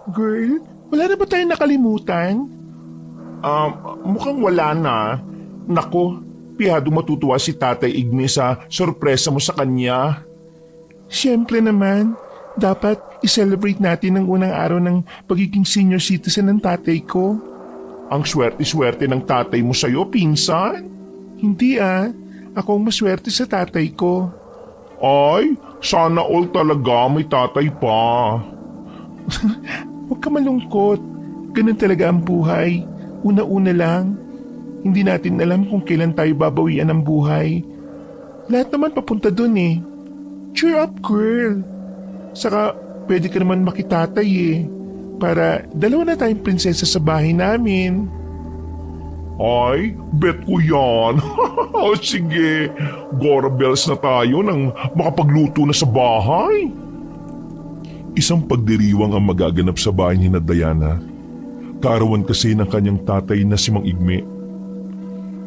Girl, wala na ba tayong nakalimutan? Mukhang wala na. Nako, pihado matutuwa si Tatay Igme sa sorpresa mo sa kanya. Siyempre naman, dapat i-celebrate natin ang unang araw ng pagiging senior citizen ng tatay ko. Ang swerte-swerte ng tatay mo sa'yo, pinsan. Hindi ako ang maswerte sa tatay ko. Ay, sana all talaga may tatay pa. Huwag ka malungkot. Ganun talaga ang buhay. Una-una lang. Hindi natin alam kung kailan tayo babawian ng buhay. Lahat naman papunta dun eh. Cheer up, girl. Saka, pwede ka naman makitatay eh. Para dalawa na tayong prinsesa sa bahay namin. Ay, bet ko yan. O sige, Gora Bells na tayo nang makapagluto na sa bahay. Isang pagdiriwang ang magaganap sa bahay ni Diana. Kaarawan kasi ng kanyang tatay na si Mang Igme.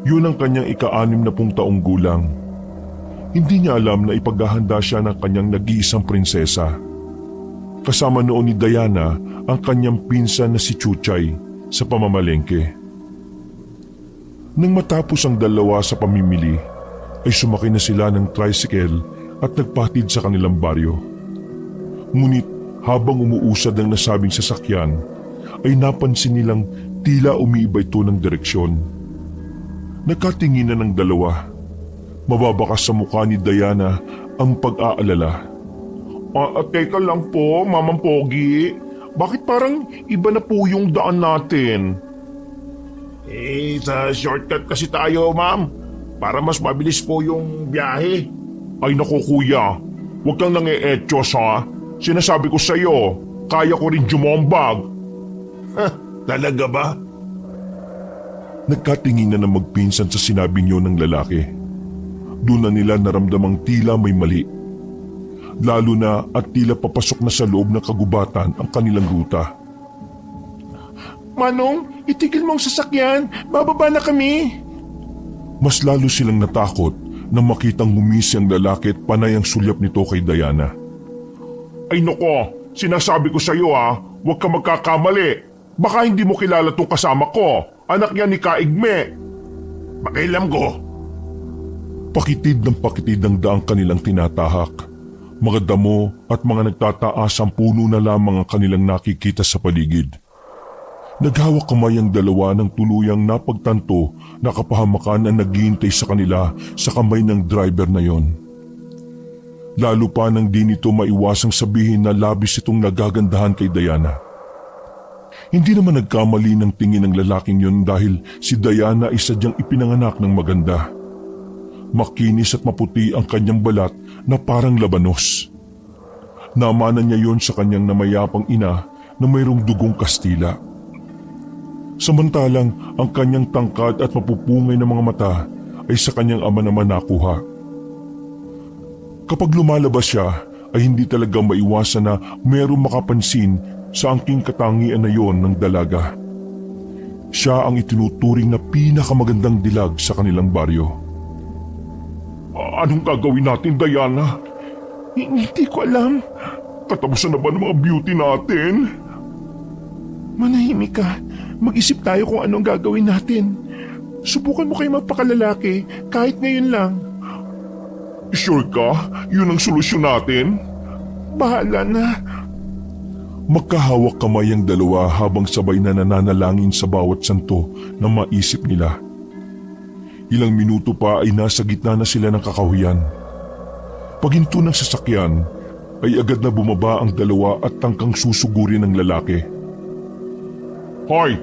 Yun ang kanyang ika-60 taong gulang. Hindi niya alam na ipaghahanda siya ng kanyang nag-iisang prinsesa. Kasama noon ni Diana ang kanyang pinsan na si Chuchay sa pamamalengke. Nang matapos ang dalawa sa pamimili, ay sumakay na sila ng tricycle at nagpatid sa kanilang baryo. Ngunit habang umuusad ang nasabing sasakyan, ay napansin nilang tila umiiba ito ng direksyon. Nagkatinginan ng dalawa. Mababakas sa mukha ni Diana ang pag-aalala. Teka lang po, Mamang Pogi. Bakit parang iba na po yung daan natin? Sa shortcut kasi tayo, ma'am. Para mas mabilis po yung biyahe. Ay naku kuya, huwag kang nange-etchos ha. Sinasabi ko sa'yo, kaya ko rin jumombag. Talaga ba? Nagkatinginan na magpinsan sa sinabi niyo ng lalaki. Doon na nila naramdamang tila may mali. Lalo na at tila papasok na sa loob ng kagubatan ang kanilang ruta. Manong, itigil mo ang sasakyan. Bababa na kami. Mas lalo silang natakot nang makitang humisi ang lalaki at panay ang sulyap nito kay Diana. Ay nako, sinasabi ko sa iyo huwag ka magkakamali. Baka hindi mo kilala tong kasama ko. Anak niya ni Kaigme. Pakialam ko. Pakitid ang daang kanilang tinatahak. Mga damo at mga nagtataas ang puno na lamang ang kanilang nakikita sa paligid. Naghawak kamay ang dalawa ng tuluyang napagtanto na kapahamakan ang naghihintay sa kanila sa kamay ng driver na yon. Lalo pa nang di nito maiwasang sabihin na labis itong nagagandahan kay Diana. Hindi naman nagkamali ng tingin ng lalaking yon dahil si Diana ay sadyang ipinanganak ng maganda. Makinis at maputi ang kanyang balat na parang labanos. Namanan niya yon sa kanyang namayapang ina na mayroong dugong Kastila. Samantalang ang kanyang tangkad at mapupungay na mga mata ay sa kanyang ama naman nakuha. Kapag lumalabas siya ay hindi talaga maiwasan na mayroong makapansin sa angking katangian na yon ng dalaga. Siya ang itinuturing na pinakamagandang dilag sa kanilang baryo. Anong gagawin natin, Diana? Hindi ko alam. Katapusan na ba ng mga beauty natin? Manahimik ka. Mag-isip tayo kung anong gagawin natin. Subukan mo kayo magpakalalaki kahit ngayon lang. Sure ka? Yun ang solusyon natin? Bahala na. Magkahawak kamay ang dalawa habang sabay na nananalangin sa bawat santo na maisip nila. Ilang minuto pa ay nasa gitna na sila ng kakahuyan. Paghinto ng sasakyan ay agad na bumaba ang dalawa at tangkang susugurin ng lalaki. Hoy!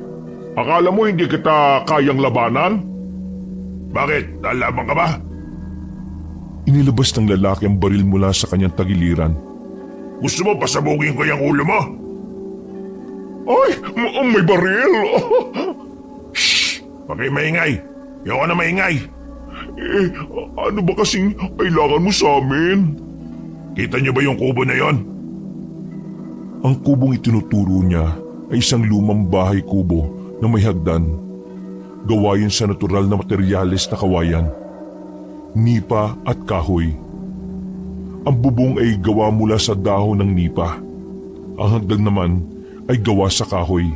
Akala mo hindi kita kayang labanan? Bakit? Lalaban ka ba? Inilabas ng lalaki ang baril mula sa kanyang tagiliran. Gusto mo pasabugin ko yung ulo mo? Ay! May baril! Shhh! Huwag kayo maingay! Ayoko na maingay! Ano ba kasing kailangan mo sa amin? Kita niyo ba yung kubo na yon? Ang kubong itinuturo niya ay isang lumang bahay kubo na may hagdan. Gawain sa natural na materyales na kawayan, nipa at kahoy. Ang bubong ay gawa mula sa dahon ng nipa. Ang hagdan naman ay gawa sa kahoy.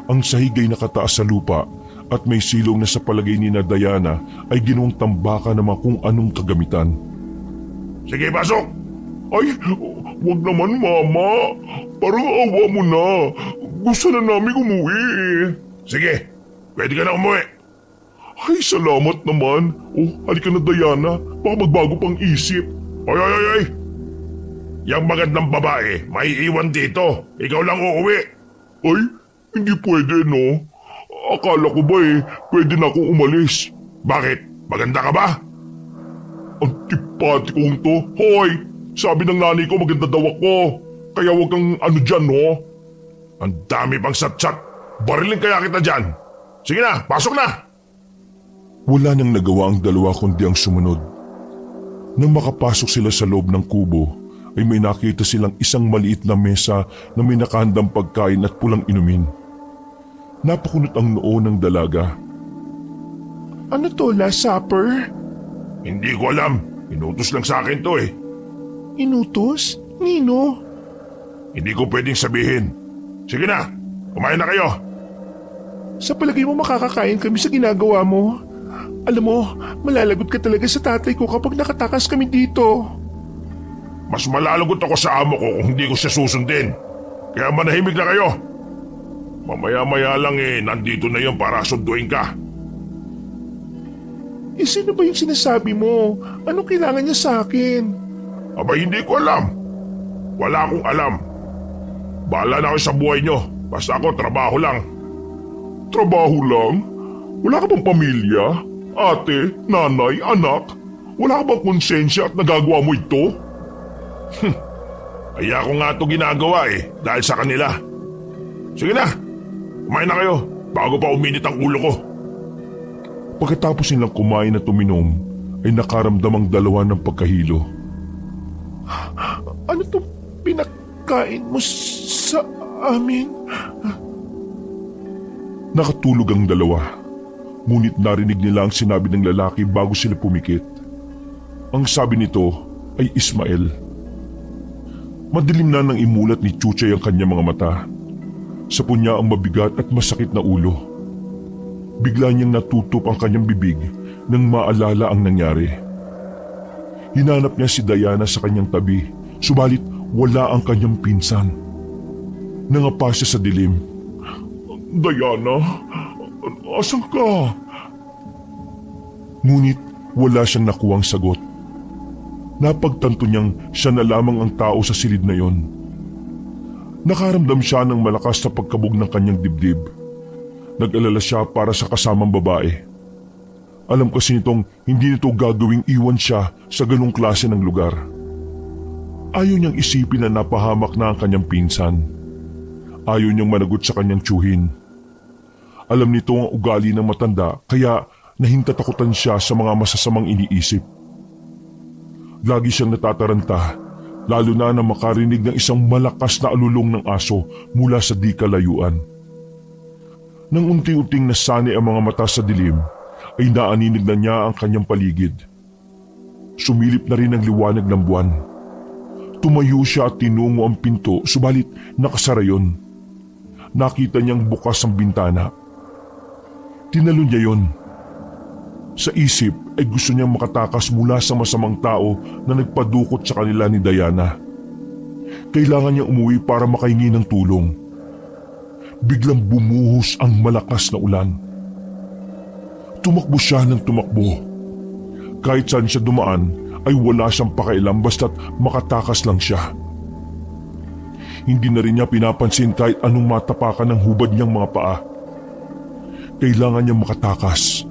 Ang sahig ay nakataas sa lupa at may silong na sa palagay ni na Diana ay ginawang tambaka ng mga kung anong kagamitan. Sige, pasok! Ay, wag naman mama. Parang awa mo na. Gusto na namin umuwi. Sige, pwede ka na umuwi. Ay, salamat naman. Oh, halika na Diana. Baka magbago pang isip. Ay! Yang magandang babae, may iwan dito. Ikaw lang uuwi. Ay, hindi pwede no. Akala ko ba pwede na akong umalis. Bakit? Maganda ka ba? Antipatikong to. Hoy, sabi ng nanay ko maganda daw ako. Kaya wag kang ano dyan no. Ang dami pang satsat. Barilin kaya kita dyan. Sige na, pasok na! Wala nang nagawa ang dalawa kundi ang sumunod. Nang makapasok sila sa loob ng kubo, ay may nakita silang isang maliit na mesa na may nakahandang pagkain at pulang inumin. Napakunot ang noo ng dalaga. Ano to, last supper? Hindi ko alam. Inutos lang sa akin to eh. Inutos? Nino? Hindi ko pwedeng sabihin. Sige na, kumain na kayo. Sa palagay mo makakakain kami sa ginagawa mo? Alam mo, malalagot ka talaga sa tatay ko kapag nakatakas kami dito. Mas malalagot ako sa amo ko kung hindi ko siya susundin. Kaya manahimik na kayo. Mamaya-maya lang nandito na yun para sunduin ka. Sino ba yung sinasabi mo? Anong kailangan niya sa akin? Aba, hindi ko alam. Wala akong alam. Bahala na kayo sa buhay nyo. Basta ako, trabaho lang. Trabaho lang? Wala ka bang pamilya? Ate, nanay, anak? Wala ka bang konsensya at nagagawa mo ito? Kaya ako nga ito ginagawa dahil sa kanila. Sige na, kumain na kayo bago pa uminit ang ulo ko. Pagkatapos nilang kumain at uminom, ay nakaramdam ang dalawa ng pagkahilo. Ano itong pinakain mo sa amin? Nakatulog ang dalawa, ngunit narinig nila ang sinabi ng lalaki bago sila pumikit. Ang sabi nito ay Ismael. Madilim na nang imulat ni Chuchay ang kanyang mga mata. Sapo niya ang mabigat at masakit na ulo. Bigla niyang natutup ang kanyang bibig nang maalala ang nangyari. Hinanap niya si Diana sa kanyang tabi, subalit wala ang kanyang pinsan. Nangapa siya sa dilim. Diana, asan ka? Ngunit wala siyang nakuhang sagot. Napagtanto niyang siya na lamang ang tao sa silid na yon. Nakaramdam siya ng malakas na pagkabog ng kanyang dibdib. Nag-alala siya para sa kasamang babae. Alam kasi nitong hindi nito gagawing iwan siya sa ganung klase ng lugar. Ayaw niyang isipin na napahamak na ang kanyang pinsan. Ayaw niyang managot sa kanyang tiyuhin. Alam nito ang ugali ng matanda kaya nahintatakutan siya sa mga masasamang iniisip. Lagi siyang natataranta, lalo na makarinig ng isang malakas na alulong ng aso mula sa di kalayuan. Nang unti-unting nasanay ang mga mata sa dilim, ay naaninig na niya ang kanyang paligid. Sumilip na rin ang liwanag ng buwan. Tumayo siya at tinungo ang pinto, subalit nakasara yon. Nakita niyang bukas ang bintana. Tinalo niya yon. Sa isip ay gusto niyang makatakas mula sa masamang tao na nagpadukot sa kanila ni Diana. Kailangan niya umuwi para makahingi ng tulong. Biglang bumuhos ang malakas na ulan. Tumakbo siya ng tumakbo. Kahit saan siya dumaan ay wala siyang pakialam basta't makatakas lang siya. Hindi na rin niya pinapansin kahit anong matapakan ng hubad niyang mga paa. Kailangan niya makatakas.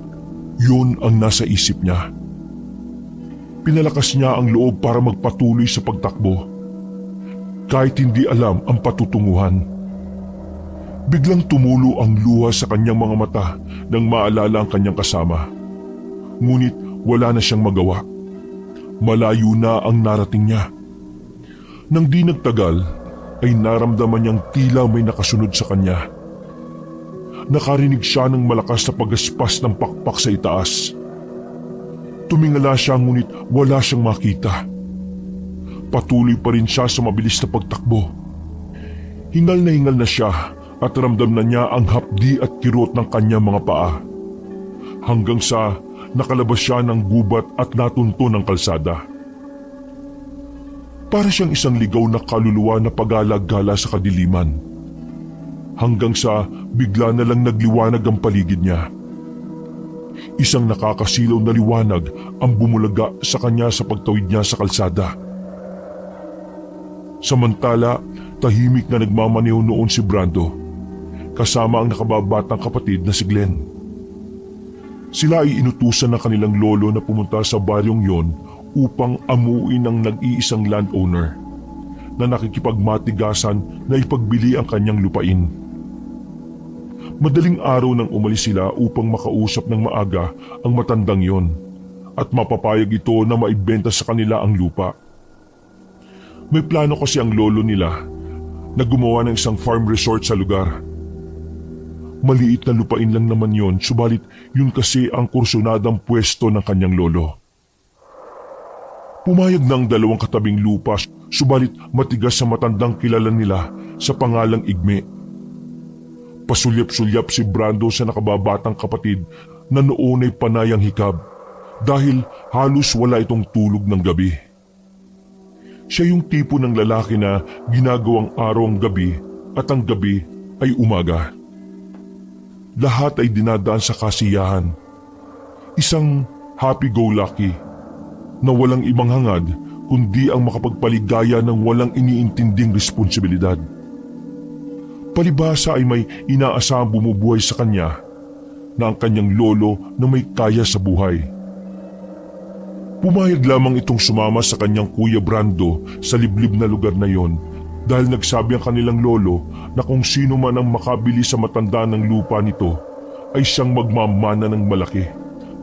Yun ang nasa isip niya. Pinalakas niya ang loob para magpatuloy sa pagtakbo. Kahit hindi alam ang patutunguhan. Biglang tumulo ang luha sa kanyang mga mata nang maalala ang kanyang kasama. Ngunit wala na siyang magawa. Malayo na ang narating niya. Nang di nagtagal, ay naramdaman niyang tila may nakasunod sa kanya. Nakarinig siya ng malakas na pagaspas ng pakpak sa itaas. Tumingala siya ngunit wala siyang makita. Patuloy pa rin siya sa mabilis na pagtakbo. Hingal na siya at ramdam na niya ang hapdi at kirot ng kanyang mga paa. Hanggang sa nakalabas siya ng gubat at natunto ng kalsada. Para siyang isang ligaw na kaluluwa na pag-alagala sa kadiliman. Hanggang sa bigla na lang nagliwanag ang paligid niya. Isang nakakasilaw na liwanag ang bumulaga sa kanya sa pagtawid niya sa kalsada. Samantala, tahimik na nagmamaneho noon si Brando, kasama ang nakababatang kapatid na si Glenn. Sila ay inutusan ng kanilang lolo na pumunta sa baryong yon upang amuin ng nag-iisang landowner na nakikipagmatigasan na ipagbili ang kanyang lupain. Madaling araw nang umalis sila upang makausap ng maaga ang matandang yon at mapapayag ito na maibenta sa kanila ang lupa. May plano kasi ang lolo nila na gumawa ng isang farm resort sa lugar. Maliit na lupain lang naman yon, subalit yun kasi ang kursunadang pwesto ng kanyang lolo. Pumayag na ang dalawang katabing lupa, subalit matigas sa matandang kilala nila sa pangalang Igme. Pasulyap-sulyap si Brando sa nakababatang kapatid na noon ay panayang hikab dahil halos wala itong tulog ng gabi. Siya yung tipo ng lalaki na ginagawang araw ang gabi at ang gabi ay umaga. Lahat ay dinadaan sa kasiyahan. Isang happy-go-lucky na walang ibang hangad kundi ang makapagpaligaya ng walang iniintinding responsibilidad. Palibhasa ay may inaasahang bumubuhay sa kanya na ang kanyang lolo na may kaya sa buhay. Pumayag lamang itong sumama sa kanyang kuya Brando sa liblib na lugar na yon dahil nagsabi ang kanilang lolo na kung sino man ang makabili sa matanda ng lupa nito ay siyang magmamana ng malaki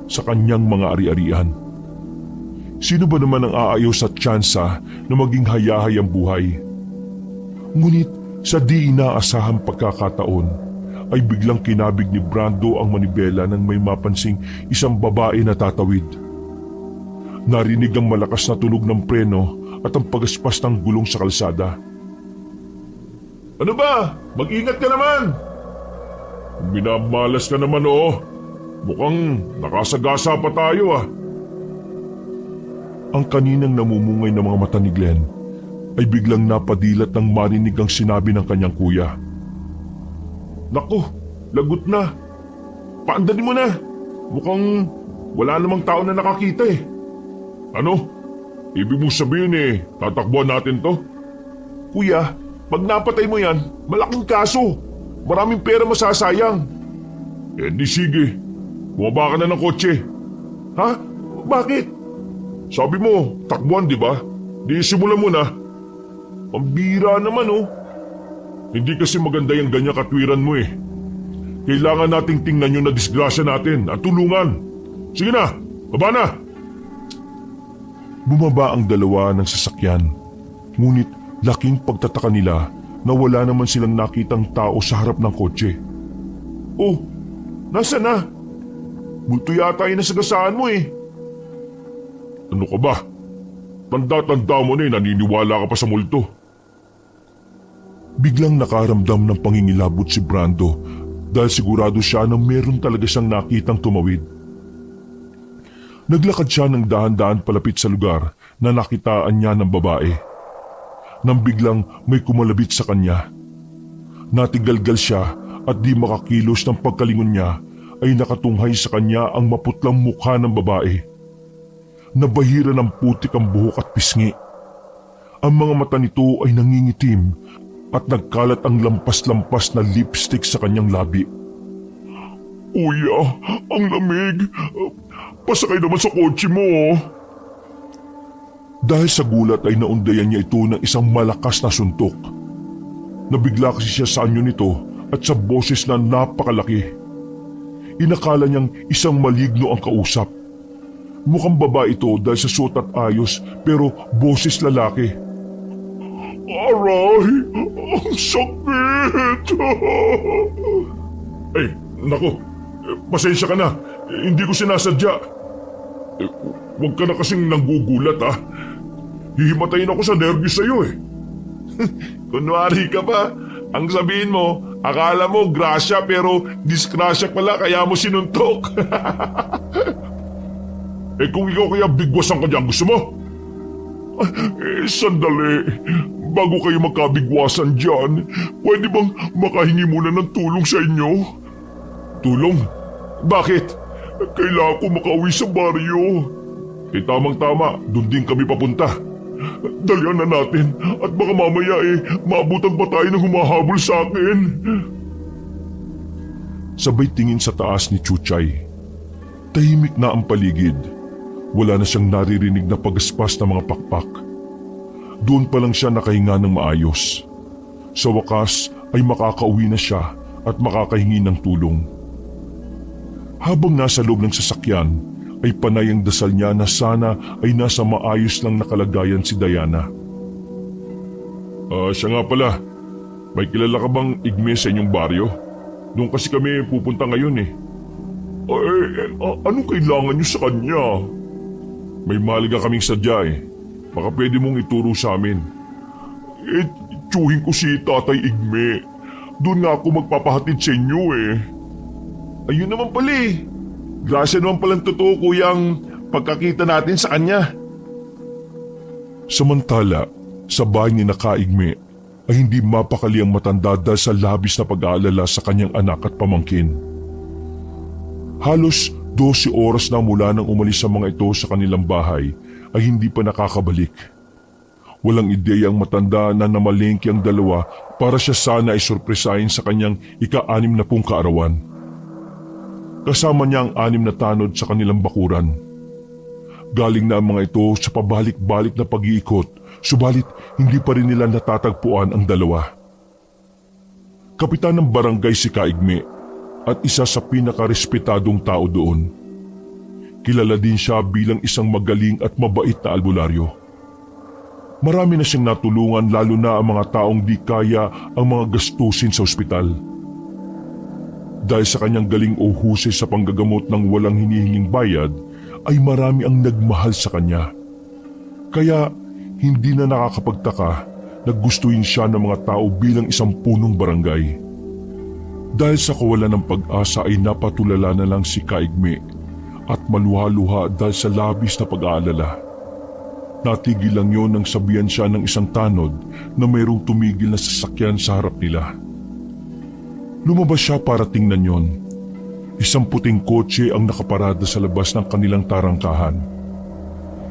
sa kanyang mga ari-arian. Sino ba naman ang aayaw sa tsansa na maging hayahay ang buhay? Ngunit sa di inaasahang pagkakataon ay biglang kinabig ni Brando ang manibela nang may mapansing isang babae na tatawid. Narinig ang malakas na tunog ng preno at ang pagaspas ng gulong sa kalsada. Ano ba? Mag-ingat ka naman! Minamalas ka naman oh. Mukhang nakasagasa pa tayo ah. Ang kaninang namumungay na mga mata ni Glenn ay biglang napadilat nang marinig ang sinabi ng kanyang kuya. Naku, lagot na. Paandarin mo na. Mukhang wala namang tao na nakakita eh. Ano? Ibig mong sabihin tatakbuhan natin to? Kuya, pag napatay mo yan, malaking kaso. Maraming pera masasayang. Di sige. Bumaba ka na ng kotse. Ha? Bakit? Sabi mo, takbuhan di ba? Di simulan mo na. Pambira naman oh. Hindi kasi maganda yung ganyang katwiran mo eh. Kailangan nating tingnan yung nadisgrasya natin at tulungan. Sige na, baba na! Bumaba ang dalawa ng sasakyan. Ngunit laking pagtataka nila na wala naman silang nakitang tao sa harap ng kotse. Oh, nasa na? Multo yata yung nasagasaan mo eh. Ano ka ba? Tanda-tanda mo na naniniwala ka pa sa multo. Biglang nakaramdam ng pangingilabot si Brando dahil sigurado siya na meron talaga siyang nakitang tumawid. Naglakad siya ng dahan-dahan palapit sa lugar na nakitaan niya ng babae. Nang biglang may kumalabit sa kanya. Natigalgal siya at di makakilos ng pagkalingon niya ay nakatunghay sa kanya ang maputlang mukha ng babae. Nabahira ng putik ang buhok at pisngi. Ang mga mata nito ay nangingitim at nagkalat ang lampas-lampas na lipstick sa kanyang labi. Kuya, ang lamig. Pasakay naman sa kotse mo. Dahil sa gulat ay naundayan niya ito ng isang malakas na suntok. Nabigla kasi siya sa anyo nito at sa boses na napakalaki. Inakala niyang isang maligno ang kausap. Mukhang babae ito dahil sa suot at ayos pero boses lalaki. Aray, ang sakit! Ay, naku, pasensya ka na. Hindi ko sinasadya. Huwag ka na kasing nanggugulat ah. Hihimatayin ako sa nervyos sa'yo eh. Kunwari ka ba? Ang sabihin mo, akala mo grasya pero disgrasya pala kaya mo sinuntok. Kung ikaw kaya bigwasan ka dyan, gusto mo? Sandali. Bago kayo magkabigwasan dyan, pwede bang makahingi muna ng tulong sa inyo? Tulong? Bakit? Kailangan ko makauwi sa baryo. Tamang-tama, doon din kami papunta. Dalian na natin at baka mamaya maabutan pa tayo ng humahabol sa akin. Sabay tingin sa taas ni Chuchay. Tahimik na ang paligid. Wala na siyang naririnig na pagaspas ng mga pakpak. Doon pa lang siya nakahinga ng maayos. Sa wakas ay makakauwi na siya at makakahingi ng tulong. Habang nasa loob ng sasakyan, ay panay ang dasal niya na sana ay nasa maayos lang na kalagayan si Diana. Siya nga pala, may kilala ka bang igme sa inyong baryo? Doon kasi kami pupunta ngayon eh. Anong kailangan niyo sa kanya? May mahalaga kaming sadya eh. Baka pwede mong ituro sa amin. Tiyuhin ko si Tatay Igme. Doon nga ako magpapahatid sa inyo eh. Ayun naman pala eh. Grasya naman palang totoo kuyang pagkakita natin sa kanya. Samantala, sa bahay ni Nakaigme ay hindi mapakali ang matanda dahil sa labis na pag-aalala sa kanyang anak at pamangkin. Halos 12 oras na mula nang umalis ang mga ito sa kanilang bahay ay hindi pa nakakabalik. Walang ideya ang matanda na namalengke ang dalawa para siya sana ay sorpresahin sa kanyang ika-60 kaarawan. Kasama niya ang 6 na tanod sa kanilang bakuran. Galing na ang mga ito sa pabalik-balik na pag-iikot, subalit hindi pa rin nila natatagpuan ang dalawa. Kapitan ng barangay si Kaigme at isa sa pinakarespetadong tao doon. Kilala din siya bilang isang magaling at mabait na albularyo. Marami na siyang natulungan lalo na ang mga taong di kaya ang mga gastusin sa ospital. Dahil sa kanyang galing o husay sa panggagamot ng walang hinihinging bayad, ay marami ang nagmahal sa kanya. Kaya hindi na nakakapagtaka na gustuin siya ng mga tao bilang isang punong barangay. Dahil sa kawalan ng pag-asa ay napatulala na lang si Kaigme at maluha-luha dahil sa labis na pag-aalala. Natigil lang yon nang sabihan siya ng isang tanod na mayroong tumigil na sasakyan sa harap nila. Lumabas siya para tingnan yon. Isang puting kotse ang nakaparada sa labas ng kanilang tarangkahan.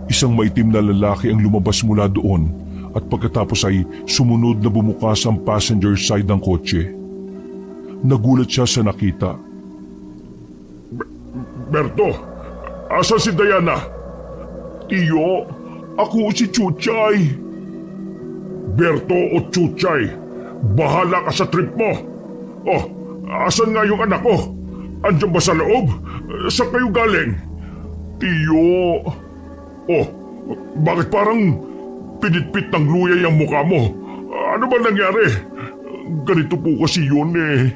Isang maitim na lalaki ang lumabas mula doon at pagkatapos ay sumunod na bumukas ang passenger side ng kotse. Nagulat siya sa nakita. Berto, asan si Diana? Tiyo, ako si Chuchay. Berto o Chuchay, bahala ka sa trip mo. Oh, asan nga yung anak ko? Andiyan ba sa loob? Saan kayo galing? Tiyo. Oh, bakit parang pinitpit ng luya yung mukha mo? Ano ba nangyari? Ganito po kasi yun eh.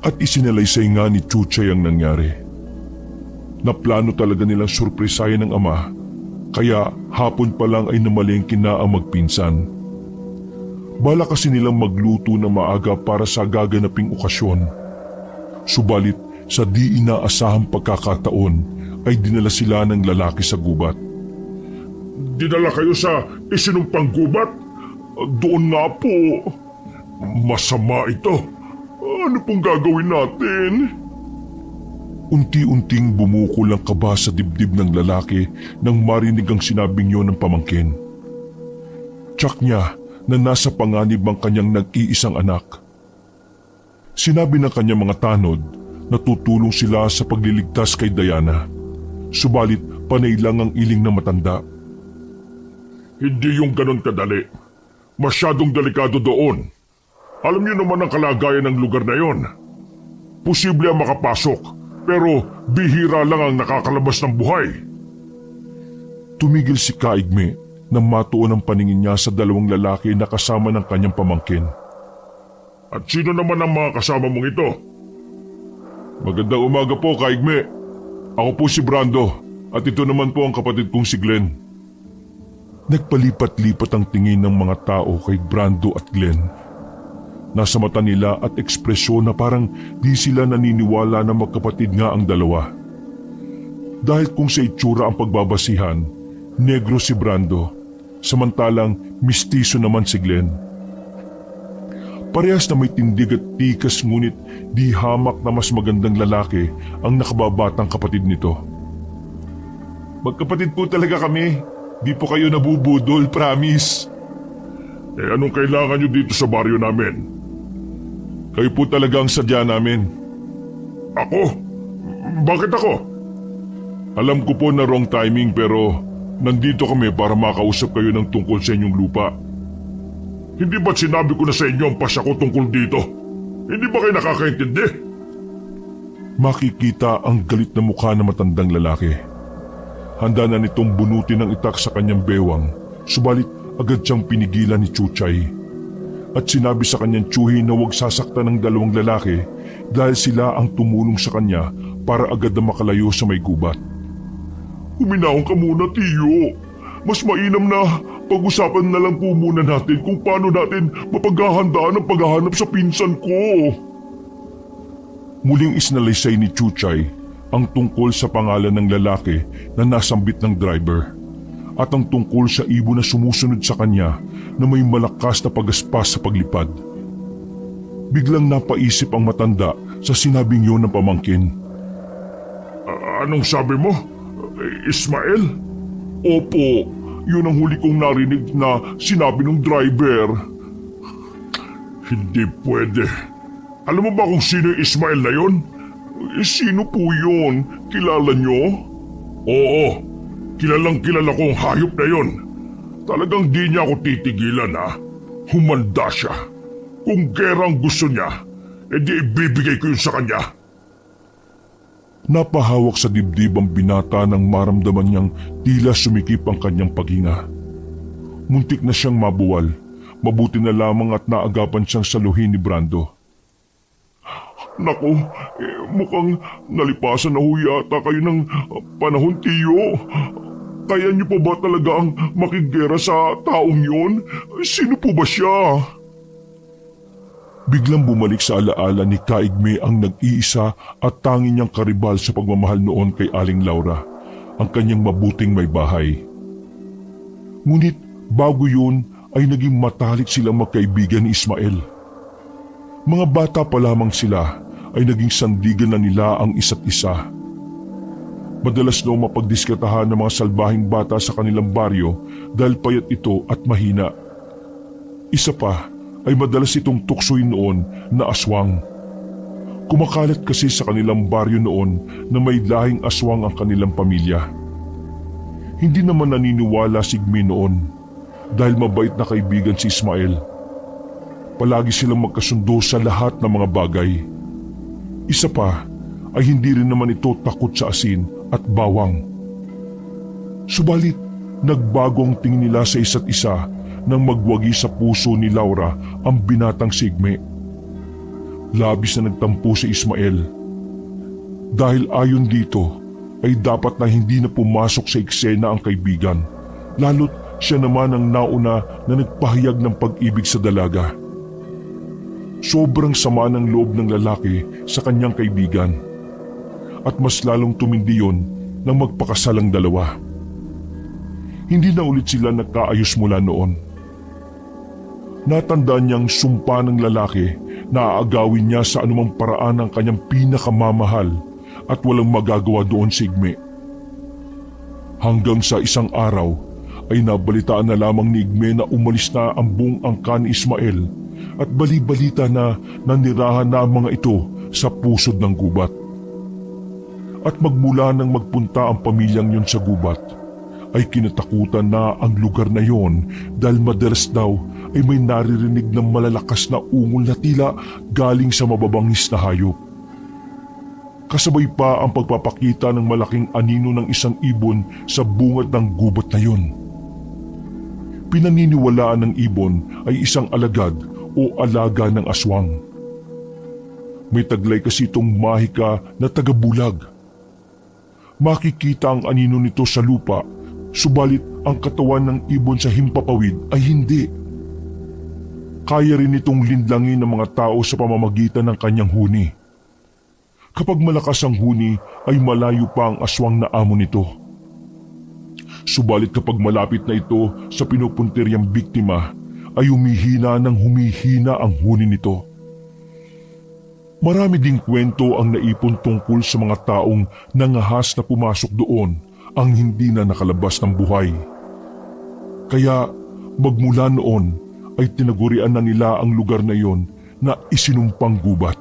At isinalaysay nga ni Chuchay ang nangyari. Naplano talaga nilang surpresahin ng ama, kaya hapon pa lang ay namalengke na ang magpinsan. Bala kasi nilang magluto na maaga para sa gaganaping okasyon. Subalit sa di inaasahang pagkakataon ay dinala sila ng lalaki sa gubat. Dinala kayo sa isinumpang gubat? Doon nga po. Masama ito. Ano pong gagawin natin? Unti-unting bumukol ang kaba sa dibdib ng lalaki nang marinig ang sinabing yon ng pamangkin. Tsak niya na nasa panganib ang kanyang nag-iisang anak. Sinabi ng kanyang mga tanod na tutulong sila sa pagliligtas kay Diana. Subalit panay lang ang iling na matanda. Hindi yung ganon kadali. Masyadong delikado doon. Alam niyo naman ang kalagayan ng lugar na yon. Posible ang makapasok, pero bihira lang ang nakakalabas ng buhay. Tumigil si Kaigme nang matuon ang paningin niya sa dalawang lalaki na kasama ng kanyang pamangkin. At sino naman ang mga kasama mong ito? Magandang umaga po, Kaigme. Ako po si Brando at ito naman po ang kapatid kong si Glenn. Nagpalipat-lipat ang tingin ng mga tao kay Brando at Glenn. Nasa mata nila at ekspresyon na parang di sila naniniwala na magkapatid nga ang dalawa. Dahil kung sa itsura ang pagbabasihan, negro si Brando, samantalang mistiso naman si Glenn. Parehas na may tindig at tikas ngunit di hamak na mas magandang lalaki ang nakababatang kapatid nito. Magkapatid po talaga kami. Di po kayo nabubudol, promise. Anong kailangan nyo dito sa baryo namin? Kayo po talaga ang sadya namin. Ako? Bakit ako? Alam ko po na wrong timing pero nandito kami para makausap kayo ng tungkol sa inyong lupa. Hindi ba't sinabi ko na sa inyo ang pasya ko tungkol dito? Hindi ba kayo nakakaintindi? Makikita ang galit na mukha ng matandang lalaki. Handa na nitong bunutin ang itak sa kanyang bewang, subalit agad siyang pinigilan ni Chuchay. At sinabi sa kanyang tsuhi na huwag sasaktan ng dalawang lalaki dahil sila ang tumulong sa kanya para agad na makalayo sa may gubat. Huminahon ka muna, Tiyo. Mas mainam na pag-usapan na lang po muna natin kung paano natin mapaghahandaan ang paghahanap sa pinsan ko. Muling isnalaysay ni Chuchay ang tungkol sa pangalan ng lalaki na nasambit ng driver at ang tungkol sa ibon na sumusunod sa kanya na may malakas na pagaspas sa paglipad. Biglang napaisip ang matanda sa sinabing yun ng pamangkin. Anong sabi mo? Ismael? Opo, yun ang huli kong narinig na sinabi ng driver. Hindi pwede. Alam mo ba kung sino yung Ismael na yun? Sino po yun? Kilala nyo? Oo, kilalang kilala ko ang hayop na yun. Talagang di niya ako titigilan ha. Humanda siya. Kung gera ang gusto niya, edi ibibigay ko yun sa kanya. Napahawak sa dibdib ang binata nang maramdaman niyang tila sumikip ang kanyang paghinga. Muntik na siyang mabuwal, mabuti na lamang at naagapan siyang saluhin ni Brando. Naku, mukhang nalipasan na ho yata kayo ng panahon, Tiyo. Kaya niyo pa ba talaga ang makigera sa taong yon? Sino po ba siya? Biglang bumalik sa alaala ni Kaigme ang nag-iisa at tanging niyang karibal sa pagmamahal noon kay Aling Laura, ang kanyang mabuting may bahay. Ngunit bago yun ay naging matalik silang magkaibigan ni Ismael. Mga bata pa lamang sila ay naging sandigan na nila ang isa't isa. Madalas daw mapagdiskatahan ng mga salbahing bata sa kanilang baryo dahil payat ito at mahina. Isa pa ay madalas itong tuksoin noon na aswang. Kumakalat kasi sa kanilang baryo noon na may lahing aswang ang kanilang pamilya. Hindi naman naniniwala si Igme noon dahil mabait na kaibigan si Ismael. Palagi silang magkasundo sa lahat ng mga bagay. Isa pa ay hindi rin naman ito takot sa asin at bawang. Subalit, nagbago ang tingin nila sa isa't isa nang magwagi sa puso ni Laura ang binatang si Igme. Labis na nagtampo si Ismael. Dahil ayon dito ay dapat na hindi na pumasok sa eksena ang kaibigan, lalo't siya naman ang nauna na nagpahayag ng pag-ibig sa dalaga. Sobrang sama ng loob ng lalaki sa kanyang kaibigan at mas lalong tumindi yon nang magpakasal ang dalawa. Hindi na ulit sila nagkaayos mula noon. Natandaan niyang sumpa ng lalaki na aagawin niya sa anumang paraan ang kanyang pinakamamahal at walang magagawa doon si Igme. Hanggang sa isang araw ay nabalitaan na lamang ni Igme na umalis na ang buong angkan ni Ismael at bali-balita na nanirahan na ang mga ito sa pusod ng gubat. At magmula nang magpunta ang pamilyang yon sa gubat, ay kinatakutan na ang lugar na yon dahil madalas daw ay may naririnig ng malalakas na ungol na tila galing sa mababangis na hayop. Kasabay pa ang pagpapakita ng malaking anino ng isang ibon sa bungad ng gubat na yon. Pinaniniwalaan ng ibon ay isang alagad o alaga ng aswang. May taglay kasi itong mahika na tagabulag. Makikita ang anino nito sa lupa Subalit ang katawan ng ibon sa himpapawid ay hindi. Kaya rin itong linlangin ng mga tao sa pamamagitan ng kanyang huni. Kapag malakas ang huni ay malayo pa ang aswang na amo nito. Subalit kapag malapit na ito sa pinupuntiryang biktima ay humihina ng humihina ang huni nito. Marami ding kwento ang naipon tungkol sa mga taong nangahas na pumasok doon ang hindi na nakalabas ng buhay. Kaya magmula noon ay tinagurian na nila ang lugar na iyon na isinumpang gubat.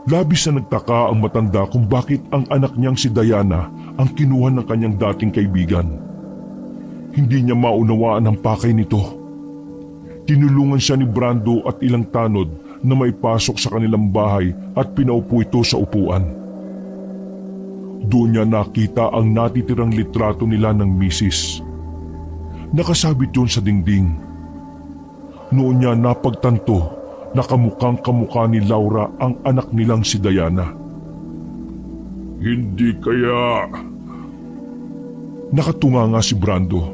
Labis na nagtaka ang matanda kung bakit ang anak niyang si Diana ang kinuha ng kanyang dating kaibigan. Hindi niya maunawaan ang pakay nito. Tinulungan siya ni Brando at ilang tanod na may pasok sa kanilang bahay at pinaupo ito sa upuan. Doon niya nakita ang natitirang litrato nila ng misis. Nakasabit yun sa dingding. Noon niya napagtanto na kamukhang-kamukha ni Laura ang anak nilang si Diana. Hindi kaya... Nakatunga nga si Brando,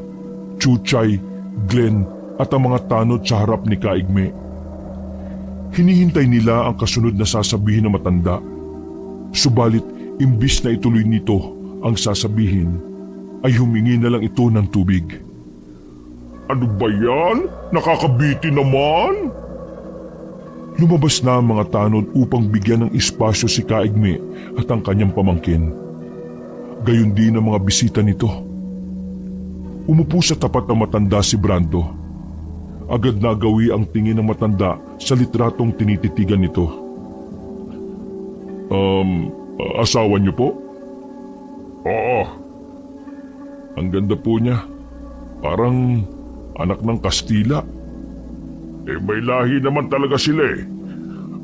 Chuchay, Glenn at ang mga tanod sa harap ni Kaigme. Hinihintay nila ang kasunod na sasabihin ng matanda. Subalit imbis na ituloy nito ang sasabihin, ay humingi na lang ito ng tubig. Ano ba yan? Nakakabiti naman! Lumabas na ang mga tanod upang bigyan ng espasyo si Kaigme at ang kanyang pamangkin. Gayon din ang mga bisita nito. Umupo sa tapat ng matanda si Brando. Agad nagawi ang tingin ng matanda sa litratong tinititigan nito. Asawa niyo po? Oo. Ang ganda po niya. Parang anak ng Kastila. May lahi naman talaga sila eh.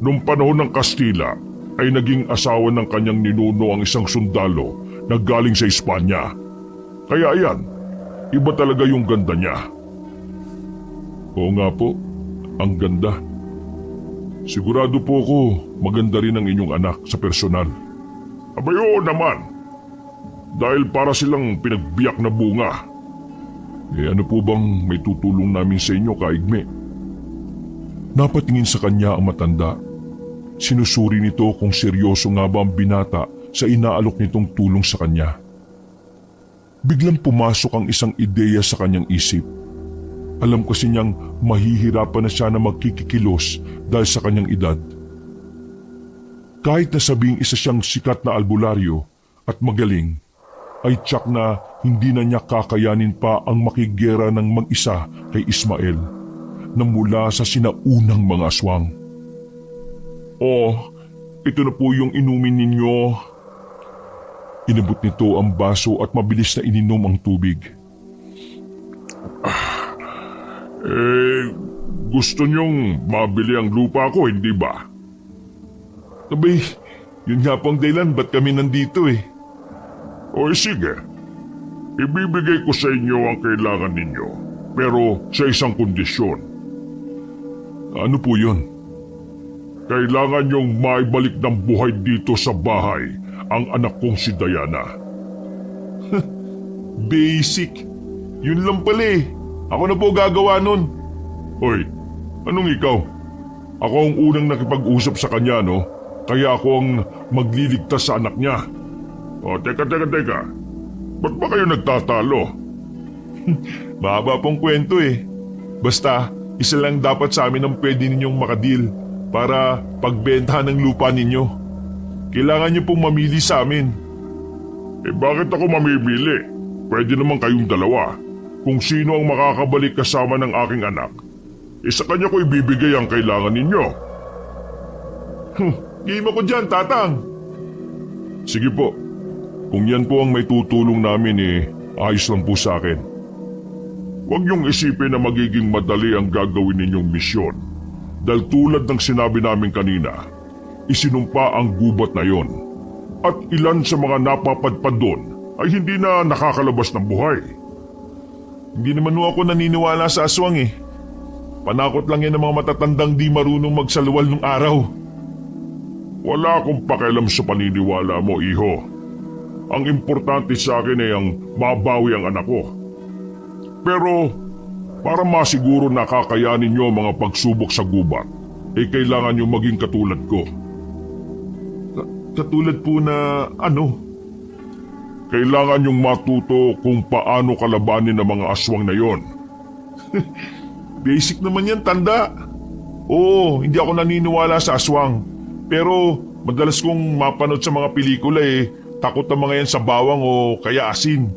Nung panahon ng Kastila ay naging asawa ng kanyang ninuno ang isang sundalo na galing sa Espanya. Kaya ayan, iba talaga yung ganda niya. Oo nga po, ang ganda. Sigurado po ako maganda rin ang inyong anak sa personal. Abay oo naman. Dahil para silang pinagbiyak na bunga. Ano po bang may tutulong namin sa inyo, Kaigme? Napatingin sa kanya ang matanda. Sinusuri nito kung seryoso nga ba ang binata sa inaalok nitong tulong sa kanya. Biglang pumasok ang isang ideya sa kanyang isip. Alam kasi niyang mahihirapan na siya na magkikikilos dahil sa kanyang edad. Kahit na sabing isa siyang sikat na albularyo at magaling, ay tiyak na hindi na niya kakayanin pa ang makigera ng mag-isa kay Ismael na mula sa sinaunang mga aswang. Ito na po yung inumin ninyo. Inabot nito ang baso at mabilis na ininom ang tubig. Gusto niyong mabili ang lupa ko, hindi ba? Abay, yun nga po ang dahilan ba't kami nandito eh. Sige. Ibibigay ko sa inyo ang kailangan ninyo, pero sa isang kondisyon. Ano po yun? Kailangan niyong maibalik ng buhay dito sa bahay ang anak kong si Diana. Basic. Yun lang pala eh. Ako na po gagawa nun. Hoy, anong ikaw? Ako ang unang nakipag-usap sa kanya, no? Kaya ako ang magliligtas sa anak niya. Teka. Ba't ba kayo nagtatalo? Mahaba pong kwento eh. Basta, isa lang dapat sa amin ang pwede ninyong makadil para pagbentahan ng lupa ninyo. Kailangan niyo pong mamili sa amin. Bakit ako mamimili? Pwede naman kayong dalawa. Kung sino ang makakabalik kasama ng aking anak, sa kanya ko ibibigay ang kailangan ninyo. Game ako dyan, Tatang. Sige po. Kung yan po ang may tutulong namin ayos lang po sa akin. Huwag niyong isipin na magiging madali ang gagawin ninyong misyon. Dahil tulad ng sinabi namin kanina, isinumpa ang gubat na yon. At ilan sa mga napapadpad doon ay hindi na nakakalabas ng buhay. Hindi naman ako naniniwala sa aswang eh. Panakot lang yan ng mga matatandang di marunong magsaluwal nung araw. Wala akong pakialam sa paniniwala mo, iho. Ang importante sa akin ay ang mabawi ang anak ko. Pero para masiguro na kakayanin niyo ang mga pagsubok sa gubat, kailangan niyo maging katulad ko. Katulad po na ano? Kailangan niyong matuto kung paano kalabanin ang mga aswang na yon. Basic naman yan, tanda. Oo, hindi ako naniniwala sa aswang. Pero madalas kong mapanood sa mga pelikula takot ang mga yan sa bawang o kaya asin.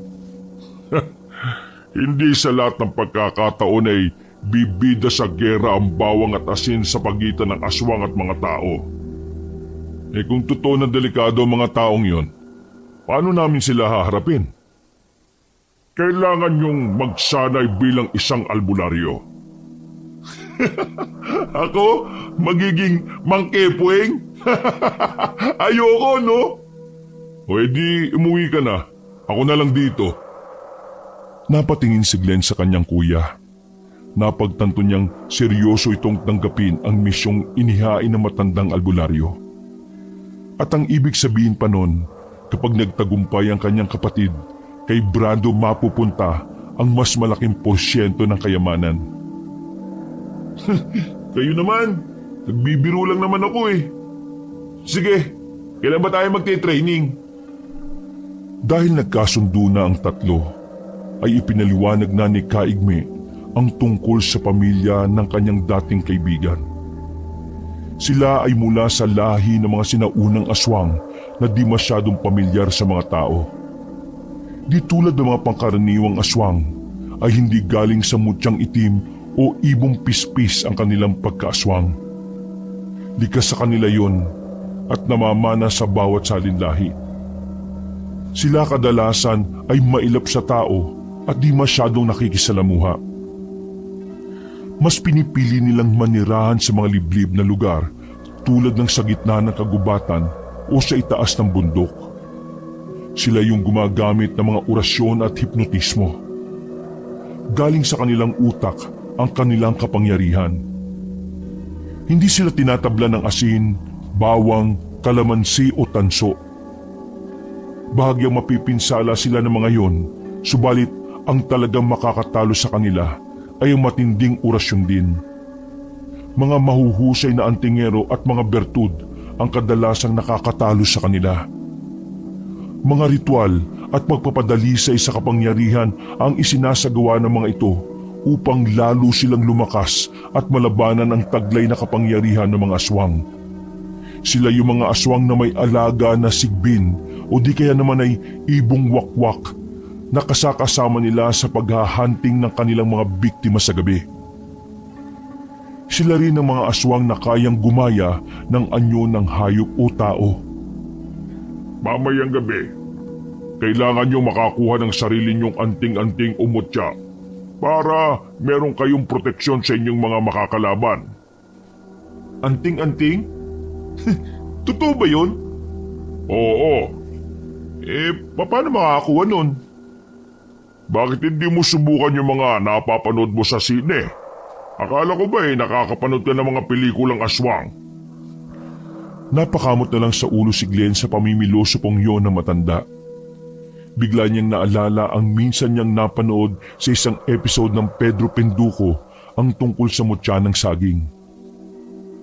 Hindi sa lahat ng pagkakataon ay bibida sa gera ang bawang at asin sa pagitan ng aswang at mga tao. Kung totoo na delikado ang mga taong yon, paano namin sila haharapin? Kailangan yung magsanay bilang isang albularyo. Ako? Magiging mangkepueng? Ayoko, no? O edi umuwi ka na. Ako na lang dito. Napatingin si Glenn sa kanyang kuya. Napagtanto niyang seryoso itong tanggapin ang misyong inihain ng matandang albularyo. At ang ibig sabihin pa nun, kapag nagtagumpay ang kanyang kapatid, kay Brando mapupunta ang mas malaking porsyento ng kayamanan. Kayo naman, nagbibiro lang naman ako Sige, kailan ba tayo magte-training? Dahil nagkasundo na ang tatlo, ay ipinaliwanag na ni Kaigme ang tungkol sa pamilya ng kanyang dating kaibigan. Sila ay mula sa lahi ng mga sinaunang aswang na di masyadong pamilyar sa mga tao. Di tulad ng mga pangkaraniwang aswang, ay hindi galing sa mutyang itim o ibong pispis ang kanilang pagkaaswang. Likas sa kanila yon at namamana sa bawat salinlahi. Sila kadalasan ay mailap sa tao at di masyadong nakikisalamuha. Mas pinipili nilang manirahan sa mga liblib na lugar tulad ng sa gitna ng kagubatan o sa itaas ng bundok. Sila yung gumagamit ng mga orasyon at hipnotismo. Galing sa kanilang utak ang kanilang kapangyarihan. Hindi sila tinatabla ng asin, bawang, kalamansi o tanso. Bahagyang mapipinsala sila ng mga yon, subalit ang talagang makakatalo sa kanila ay ang matinding orasyon din. Mga mahuhusay na antingero at mga bertud ang kadalasang nakakatalo sa kanila. Mga ritual at pagpapadalisay sa kapangyarihan ang isinasagawa ng mga ito upang lalo silang lumakas at malabanan ang taglay na kapangyarihan ng mga aswang. Sila yung mga aswang na may alaga na sigbin o di kaya naman ay ibong wakwak na kasakasama nila sa paghahunting ng kanilang mga biktima sa gabi. Sila rin ang mga aswang na kayang gumaya ng anyo ng hayop o tao. Mamayang gabi, kailangan nyo makakuha ng sarili nyong anting-anting o mutya para meron kayong proteksyon sa inyong mga makakalaban. Anting-anting? Totoo ba yun? Oo. Paano makakakuha nun? Bakit hindi mo subukan yung mga napapanood mo sa sine? Akala ko ba nakakapanood ka ng mga pelikulang aswang? Napakamot na lang sa ulo si Glenn sa pamimiloso pong yon na matanda. Bigla niyang naalala ang minsan niyang napanood sa isang episode ng Pedro Penduko ang tungkol sa mutya ng saging.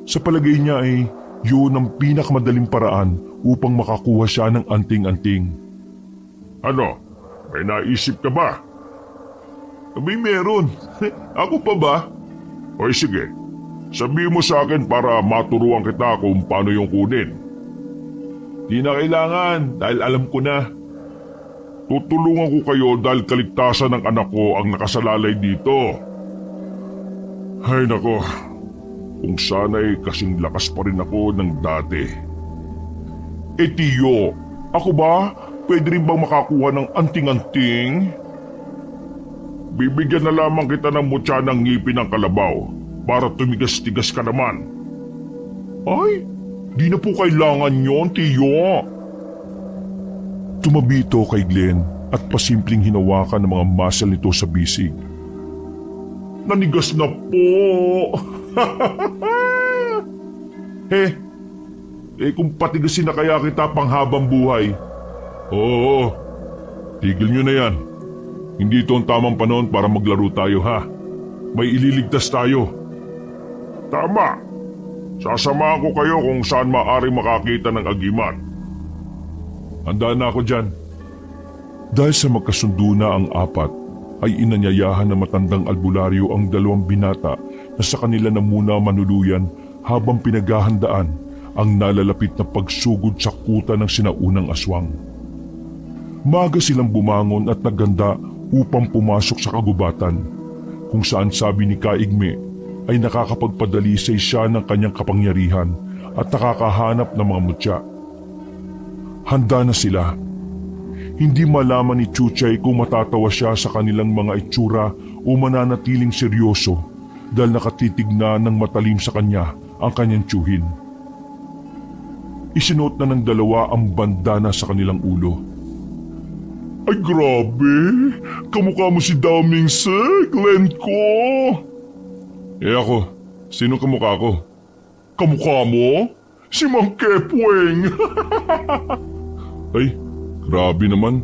Sa palagay niya ay yun ang pinakamadaling paraan upang makakuha siya ng anting-anting. Ano? May naisip ka ba? Abay meron. Ako pa ba? Oy sige, sabihin mo sa akin para maturuan kita kung paano yung kunin. Di na kailangan dahil alam ko na. Tutulungan ko kayo dahil kaligtasan ng anak ko ang nakasalalay dito. Ay nako, kung sana'y kasing lakas pa rin ako ng dati. Tiyo, ako ba? Pwede rin bang makakuha ng anting-anting? Bibigyan na lamang kita ng mutya ng ngipin ng kalabaw para tumigas-tigas ka naman. Ay, di na po kailangan yon, tiyo. Tumabi ito kay Glenn at pasimpleng hinawakan ng mga muscle nito sa bisig. Nanigas na po. Kung patigasin na kaya kita pang habang buhay, Oo, tigil nyo na yan. Hindi ito ang tamang panahon para maglaro tayo ha. May ililigtas tayo. Tama. Sasamahan ko kayo kung saan maaari makakita ng agimat. Handa na ako dyan. Dahil sa magkasundo na ang apat, ay inanyayahan ng matandang albularyo ang dalawang binata na sa kanila na muna manuluyan habang pinaghahandaan ang nalalapit na pagsugod sa kuta ng sinaunang aswang. Maaga silang bumangon at nagganda upang pumasok sa kagubatan, kung saan sabi ni Kaigme ay nakakapagpadali sa siya ng kanyang kapangyarihan at nakakahanap ng mga mutya. Handa na sila. Hindi malaman ni Chuchay kung matatawa siya sa kanilang mga itsura o mananatiling seryoso dahil nakatitig na ng matalim sa kanya ang kanyang tiyuhin. Isinuot na ng dalawa ang bandana sa kanilang ulo. Ay grabe! Kamukha mo si Daming Glenn ko! Ako, sino kamukha ko? Kamukha mo? Si Mang Kepweng! Ay, grabe naman.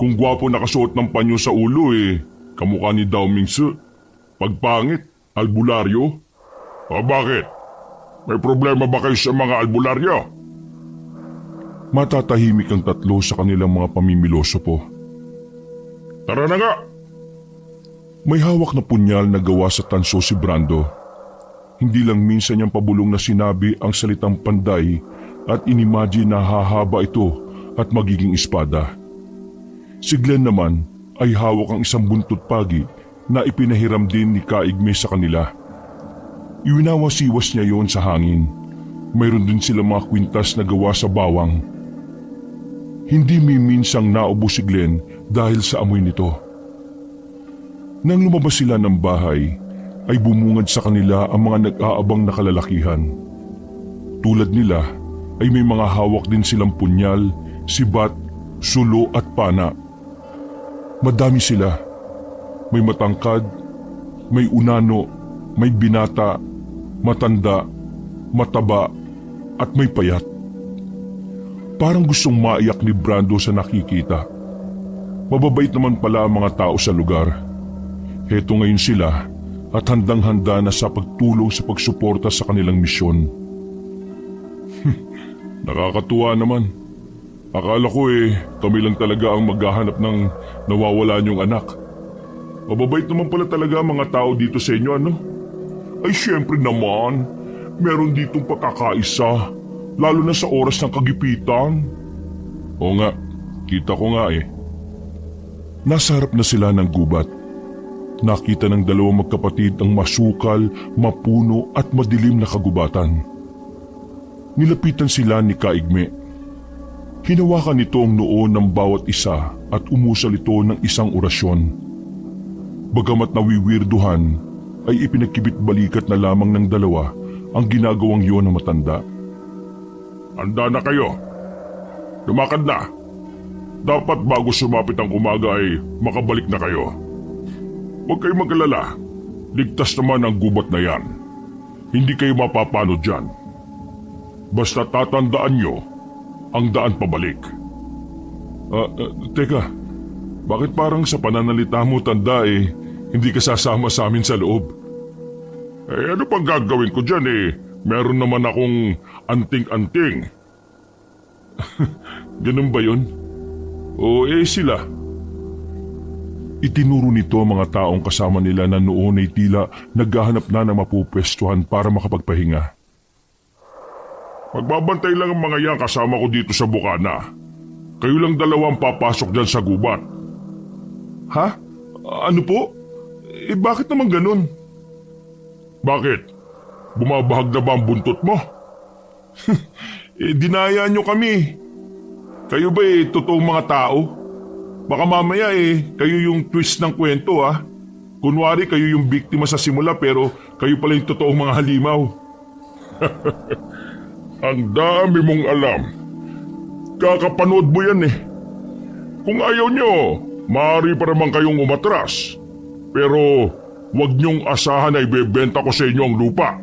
Kung gwapo nakasuot ng panyo sa ulo kamukha ni Daming Pag pangit, albularyo. Bakit? May problema ba kayo sa mga albularyo? Matatahimik ang tatlo sa kanilang mga pamimiloso po. Tara na nga! May hawak na punyal na gawa sa tanso si Brando. Hindi lang minsan niyang pabulong na sinabi ang salitang panday at inimagine na hahaba ito at magiging espada. Si Glenn naman ay hawak ang isang buntot pagi na ipinahiram din ni Kaigme sa kanila. Iwinawasiwas niya yon sa hangin. Mayroon din sila mga kwintas na gawa sa bawang. Hindi miminsang naubos si Glenn dahil sa amoy nito. Nang lumabas sila ng bahay, ay bumungad sa kanila ang mga nag-aabang na kalalakihan. Tulad nila ay may mga hawak din silang punyal, sibat, sulo at pana. Madami sila. May matangkad, may unano, may binata, matanda, mataba at may payat. Parang gustong maiyak ni Brando sa nakikita. Mababait naman pala ang mga tao sa lugar. Heto ngayon sila at handang-handa na sa pagtulong sa pagsuporta sa kanilang misyon. Nakakatuwa naman. Akala ko kami lang talaga ang maghahanap ng nawawala niyong anak. Mababait naman pala talaga ang mga tao dito sa inyo, ano? Ay syempre naman, meron ditong pagkakaisa, lalo na sa oras ng kagipitan. Oo nga, kita ko nga Nasa harap na sila ng gubat. Nakita ng dalawang magkapatid ang masukal, mapuno at madilim na kagubatan. Nilapitan sila ni Kaigme. Hinawakan nito ang noo ng bawat isa at umusal ito ng isang orasyon. Bagamat nawiwirduhan, ay ipinagkibit-balikat na lamang ng dalawa ang ginagawang yon ng matanda. Handa na kayo. Lumakad na. Dapat bago sumapit ang umaga ay makabalik na kayo. Huwag kayong mag-alala. Ligtas naman ang gubat na yan. Hindi kayo mapapano dyan. Basta tatandaan nyo ang daan pabalik. Teka, bakit parang sa pananalita mo tanda hindi ka sasama sa amin sa loob? Ano pang gagawin ko dyan Meron naman akong anting-anting. Ganun ba yun? O sila? Itinuro nito ang mga taong kasama nila na noon ay tila naghahanap na ng mapupwestuhan para makapagpahinga. Magbabantay lang ang mga yan kasama ko dito sa bukana. Kayo lang dalawang papasok dyan sa gubat. Ha? Ano po? Bakit naman ganun? Bakit? Bumabahag na ba ang buntot mo? Dinaya nyo kami. Kayo ba totoong mga tao? Baka mamaya kayo yung twist ng kwento Kunwari kayo yung biktima sa simula pero kayo pala yung totoong mga halimaw. Ang dami mong alam. Kakapanood mo yan Kung ayaw nyo, maaari pa naman kayong umatras. Pero huwag nyong asahan na ibebenta ko sa inyo ang lupa.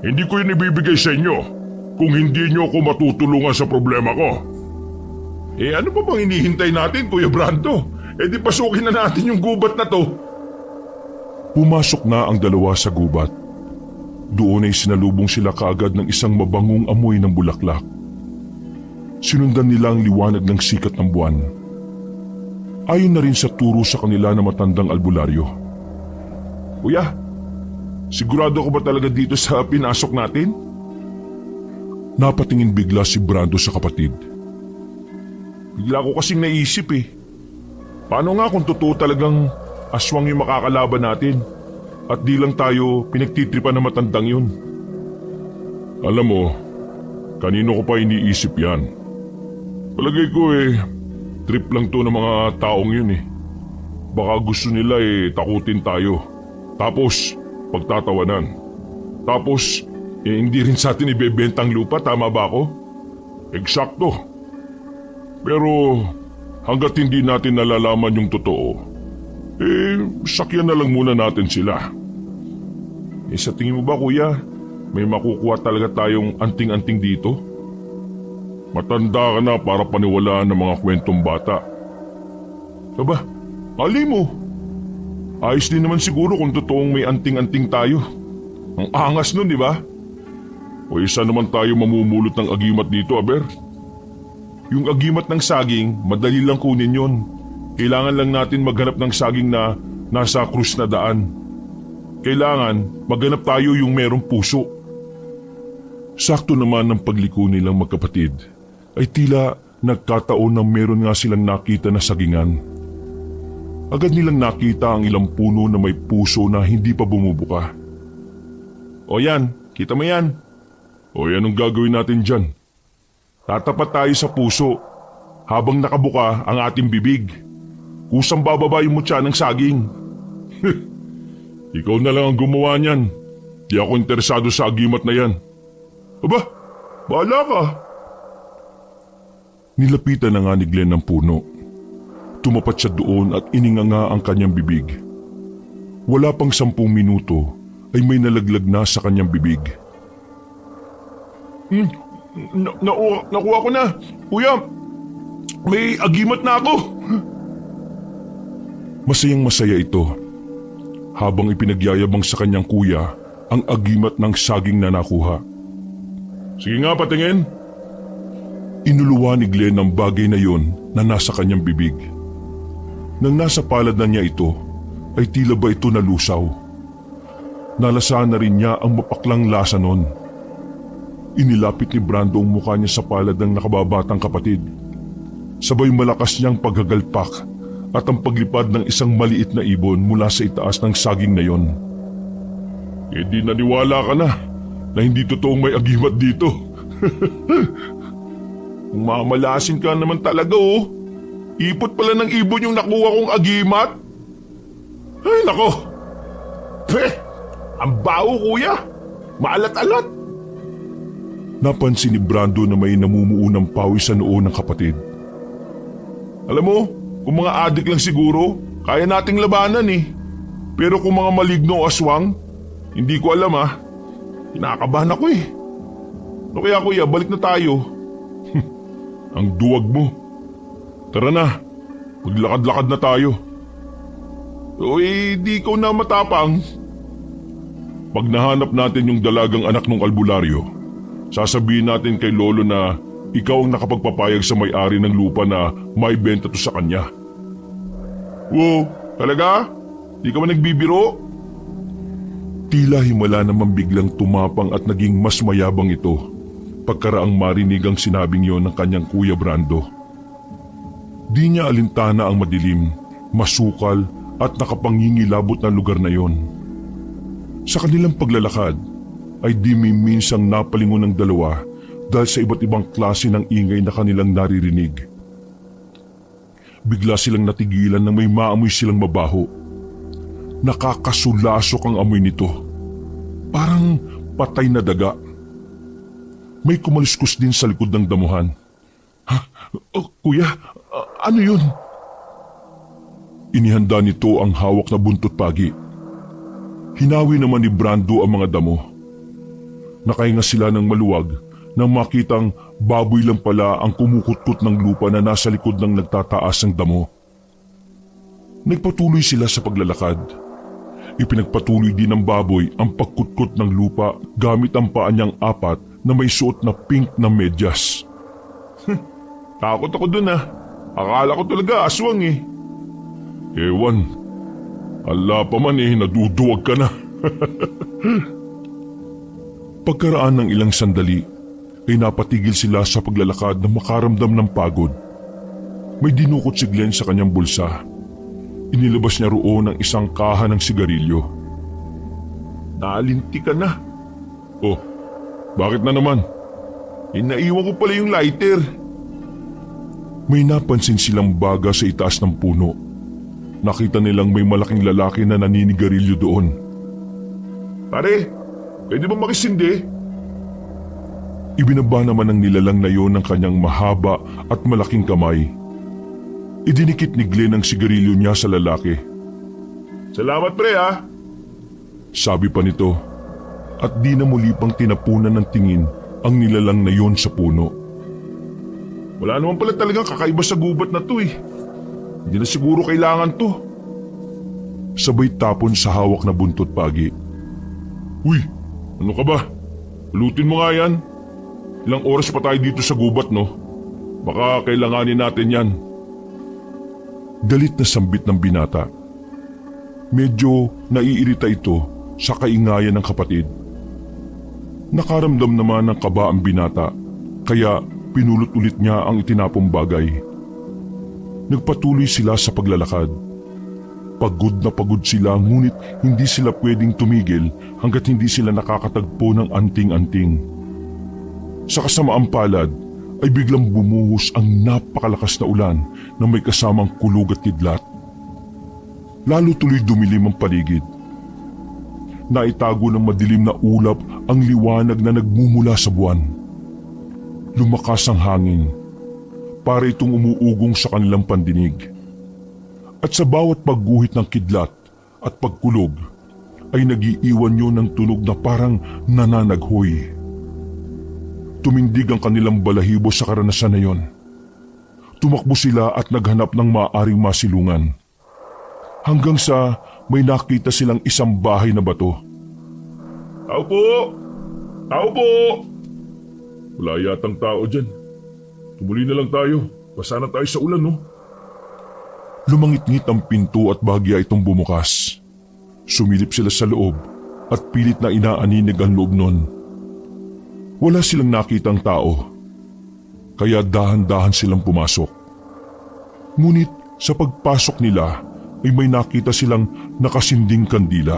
Hindi ko yun ibibigay sa inyo kung hindi nyo ako matutulungan sa problema ko. Ano pa bang hinihintay natin, Kuya Brando? Di pasukin na natin yung gubat na to. Pumasok na ang dalawa sa gubat. Doon ay sinalubong sila kaagad ng isang mabangong amoy ng bulaklak. Sinundan nila ang liwanag ng sikat ng buwan. Ayon na rin sa turo sa kanila na matandang albularyo. Kuya, sigurado ko ba talaga dito sa pinasok natin? Napatingin bigla si Brando sa kapatid. Bigla ko kasing naisip Paano nga kung totoo talagang aswang yung makakalaban natin at di lang tayo pinagtitripan ng matandang yun? Alam mo, kanino ko pa iniisip yan? Palagay ko trip lang to ng mga taong yun Baka gusto nila takutin tayo. Tapos, pagtatawanan. Tapos, hindi rin sa atin ibebenta ang lupa, tama ba ako? Eksakto. Pero hanggat hindi natin nalalaman yung totoo, sakyan na lang muna natin sila. Sa tingin mo ba, kuya, may makukuha talaga tayong anting-anting dito? Matanda ka na para paniwalaan ng mga kwentong bata. Aba, ali mo. Ayos din naman siguro kung totoong may anting-anting tayo. Ang angas nun, di ba? O isa naman tayo mamumulot ng agimat dito, Aber? Yung agimat ng saging, madali lang kunin yun. Kailangan lang natin maghanap ng saging na nasa krus na daan. Kailangan maghanap tayo yung merong puso. Sakto naman ng pagliko nilang magkapatid ay tila nagkataon na meron nga silang nakita na sagingan. Agad nilang nakita ang ilang puno na may puso na hindi pa bumubuka. O yan, kita mo yan. O yan ang gagawin natin dyan. Tatapat tayo sa puso habang nakabuka ang ating bibig. Kusang bababa yung mutya ng saging. Ikaw na lang ang gumawa niyan. Di ako interesado sa agimat na yan. Aba, bahala ka. Nilapitan na nga ni Glenn ng puno. Tumapat siya doon at ininganga ang kanyang bibig. Wala pang 10 minuto ay may nalaglag na sa kanyang bibig. Nakuha ko na. Kuya, may agimat na ako. Masayang masaya ito habang ipinagyayabang sa kanyang kuya ang agimat ng saging na nakuha. Sige nga, patingin. Inuluwa ni Glenn ang bagay na yon na nasa kanyang bibig. Nang nasa palad na niya ito, ay tila ba ito nalusaw. Nalasahan na rin niya ang mapaklang lasa nun. Inilapit ni Brando ang mukha niya sa palad ng nakababatang kapatid. Sabay malakas niyang paghagalpak at ang paglipad ng isang maliit na ibon mula sa itaas ng saging na yon. Di naniwala ka na hindi totoong may agimat dito. Kung mamalasin ka naman talaga Ipot pala ng ibon yung nakuha kong agimat. Ay nako. Ang baho, kuya. Maalat-alat. Napansin ni Brando na may namumuunang pawis sa noo ng kapatid. Alam mo, kung mga adik lang siguro, kaya nating labanan Pero kung mga maligno o aswang, hindi ko alam Kinakabahan ako No kaya kuya, balik na tayo. Ang duwag mo. Tara na, maglakad-lakad na tayo. Di ikaw na matapang. Pag nahanap natin yung dalagang anak ng albularyo, sasabihin natin kay Lolo na ikaw ang nakapagpapayag sa may-ari ng lupa na may benta to sa kanya. Wow, talaga? Di ka ba nagbibiro? Tila himala naman biglang tumapang at naging mas mayabang ito pagkaraang marinig ang sinabing yon ng kanyang kuya Brando. Di niya alintana ang madilim, masukal at nakapangingilabot na lugar na yon. Sa kanilang paglalakad ay di minsang napalingon ng dalawa dahil sa iba't ibang klase ng ingay na kanilang naririnig. Bigla silang natigilan nang may maamoy silang mabaho. Nakakasulasok ang amoy nito. Parang patay na daga. May kumaluskos din sa likod ng damuhan. Kuya, ano yun? Inihanda nito ang hawak na buntot pagi. Hinawi naman ni Brando ang mga damo. Nakahinga sila ng maluwag nang makitang baboy lang pala ang kumukutkot ng lupa na nasa likod ng nagtataas ng damo. Nagpatuloy sila sa paglalakad. Ipinagpatuloy din ng baboy ang pagkutkot ng lupa gamit ang paa niyang apat na may suot na pink na medyas. Takot ako dun ah. Akala ko talaga aswang eh. Ewan, ala pa man naduduwag ka na. Pagkaraan ng ilang sandali, ay napatigil sila sa paglalakad na makaramdam ng pagod. May dinukot si Glenn sa kanyang bulsa. Inilabas niya roon ang isang kaha ng sigarilyo. Naalinti ka na. Oh, bakit na naman? Naiwan ko pala yung lighter. May napansin silang baga sa itaas ng puno. Nakita nilang may malaking lalaki na naninigarilyo doon. Pare, pwede ba makisindi? Ibinaba naman ng nilalang na yon ng kanyang mahaba at malaking kamay. Idinikit ni Glenn ang sigarilyo niya sa lalaki. Salamat pre ah. Sabi pa nito, at di na muli pang tinapunan ng tingin ang nilalang na yon sa puno. Wala naman pala talagang kakaiba sa gubat na to eh. Hindi na siguro kailangan to. Sabay tapon sa hawak na buntot pagi. Uy, ano ka ba? Lutin mo nga yan. Ilang oras pa tayo dito sa gubat no? Baka kailanganin natin yan. Galit na sambit ng binata. Medyo naiirita ito sa kaingayan ng kapatid. Nakaramdam naman ng kaba ang binata, kaya pinulot ulit niya ang itinapong bagay. Nagpatuloy sila sa paglalakad. Pagod na pagod sila ngunit hindi sila pwedeng tumigil hanggat hindi sila nakakatagpo ng anting-anting. Sa kasamaang palad ay biglang bumuhos ang napakalakas na ulan na may kasamang kulog at kidlat. Lalo tuloy dumilim ang paligid. Naitago ng madilim na ulap ang liwanag na nagmumula sa buwan. Lumakas ang hangin, para itong umuugong sa kanilang pandinig. At sa bawat pagguhit ng kidlat at pagkulog, ay nagiiwan yun ng tunog na parang nananaghoy. Tumindig ang kanilang balahibo sa karanasan na yon. Tumakbo sila at naghanap ng maaaring masilungan. Hanggang sa may nakita silang isang bahay na bato. Tao po! Tao po! Wala yatang tao dyan. Tumuli na lang tayo. Basa na tayo sa ulan, no? Lumangit-ngit ang pinto at bahagya itong bumukas. Sumilip sila sa loob at pilit na inaaninig ang loob nun. Wala silang nakitang tao, kaya dahan-dahan silang pumasok. Ngunit sa pagpasok nila ay may nakita silang nakasinding kandila.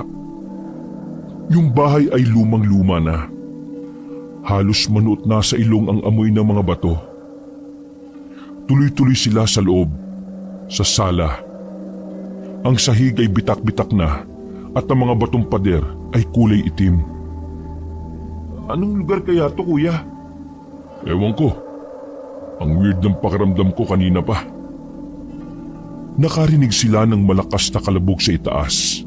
Yung bahay ay lumang-luma na. Halos manuot na sa ilong ang amoy ng mga bato. Tuloy-tuloy sila sa loob, sa sala. Ang sahig ay bitak-bitak na at ang mga batong pader ay kulay itim. Anong lugar kaya to kuya? Ewan ko. Ang weird ng pakiramdam ko kanina pa. Nakarinig sila ng malakas na kalabog sa itaas.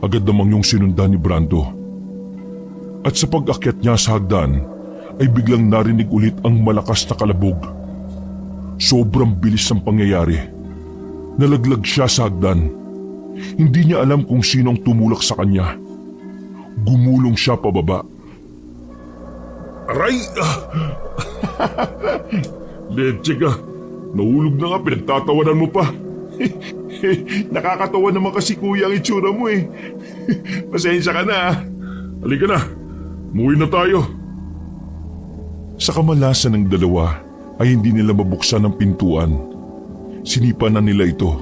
Agad namang yung sinundan ni Brando. At sa pag-akyat niya sa hagdan, ay biglang narinig ulit ang malakas na kalabog. Sobrang bilis ng pangyayari. Nalaglag siya sa hagdan. Hindi niya alam kung sino ang tumulak sa kanya. Gumulong siya pababa. Aray! Leche ka. Nahulog na nga, pinagtatawanan mo pa. Nakakatawa naman kasi kuya ang itsura mo eh. Pasensya ka na ah. Halika na, umuwi na tayo. Sa kamalasan ng dalawa ay hindi nila mabuksan ang pintuan. Sinipa na nila ito,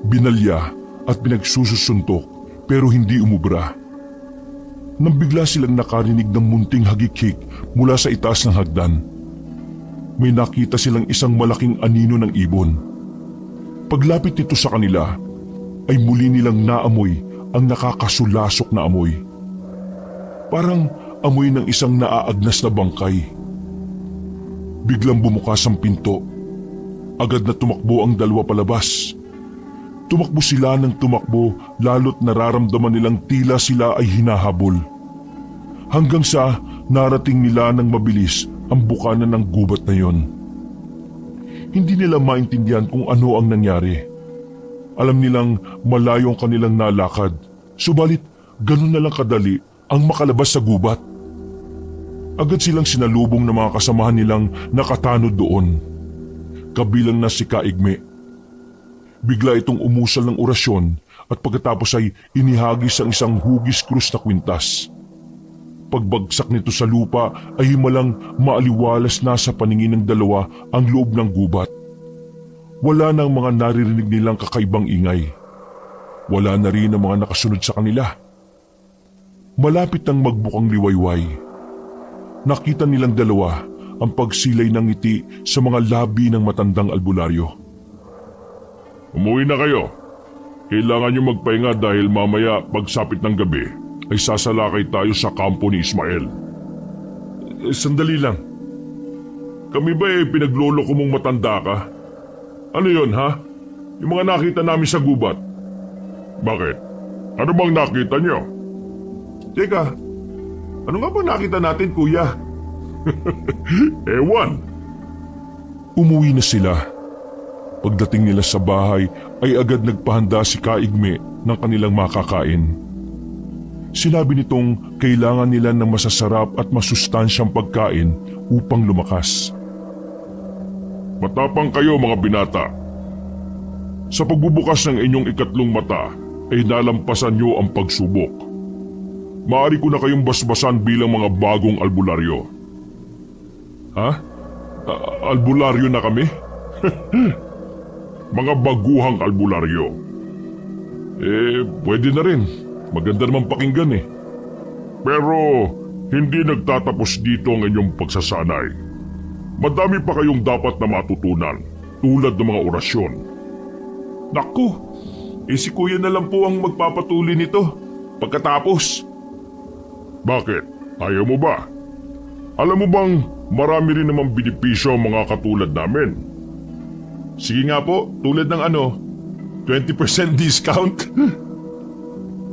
binalya at pinagsususuntok pero hindi umubra. Nang bigla silang nakarinig ng munting hagik-hik mula sa itaas ng hagdan. May nakita silang isang malaking anino ng ibon. Paglapit nito sa kanila, ay muli nilang naamoy ang nakakasulasok na amoy. Parang amoy ng isang naaagnas na bangkay. Biglang bumukas ang pinto. Agad na tumakbo ang dalawa palabas. Tumakbo sila ng tumakbo lalo't nararamdaman nilang tila sila ay hinahabol. Hanggang sa narating nila ng mabilis ang bukana ng gubat na yon. Hindi nila maintindihan kung ano ang nangyari. Alam nilang malayo ang kanilang nalakad, subalit ganun na lang kadali ang makalabas sa gubat. Agad silang sinalubong ng mga kasamahan nilang nakatanod doon, kabilang na si Kaigme. Bigla itong umusal ng orasyon at pagkatapos ay inihagis ang isang hugis krus na kwintas. Pagbagsak nito sa lupa ay himalang maaliwalas na sa paningin ng dalawa ang loob ng gubat. Wala na ang mga naririnig nilang kakaibang ingay. Wala na rin ang mga nakasunod sa kanila. Malapit nang magbukang liwayway. Nakita nilang dalawa ang pagsilay ng ngiti sa mga labi ng matandang albularyo. Umuwi na kayo. Kailangan niyo magpahinga dahil mamaya pagsapit ng gabi ay sasalakay tayo sa kampo ni Ismael. Sandali lang. Kami ba pinaglolo ko mong matanda ka? Ano yon ha? Yung mga nakita namin sa gubat. Bakit? Ano bang nakita niyo? Teka, ano nga ba nakita natin, kuya? Ewan. Umuwi na sila. Pagdating nila sa bahay ay agad nagpahanda si Kaigme ng kanilang makakain. Sinabi nitong kailangan nila ng masasarap at masustansyang pagkain upang lumakas. Matapang kayo mga binata. Sa pagbubukas ng inyong ikatlong mata ay nalampasan niyo ang pagsubok. Maaari ko na kayong basbasan bilang mga bagong albularyo. Ha? Albularyo na kami? Mga baguhang albularyo. Pwede na rin. Maganda naman pakinggan Pero hindi nagtatapos dito ang inyong pagsasanay. Madami pa kayong dapat na matutunan tulad ng mga orasyon. Naku, si kuya na lang po ang magpapatuloy nito pagkatapos. Bakit? Ayaw mo ba? Alam mo bang marami rin namang benepisyo ang mga katulad namin? Sige nga po, tulad ng 20% discount.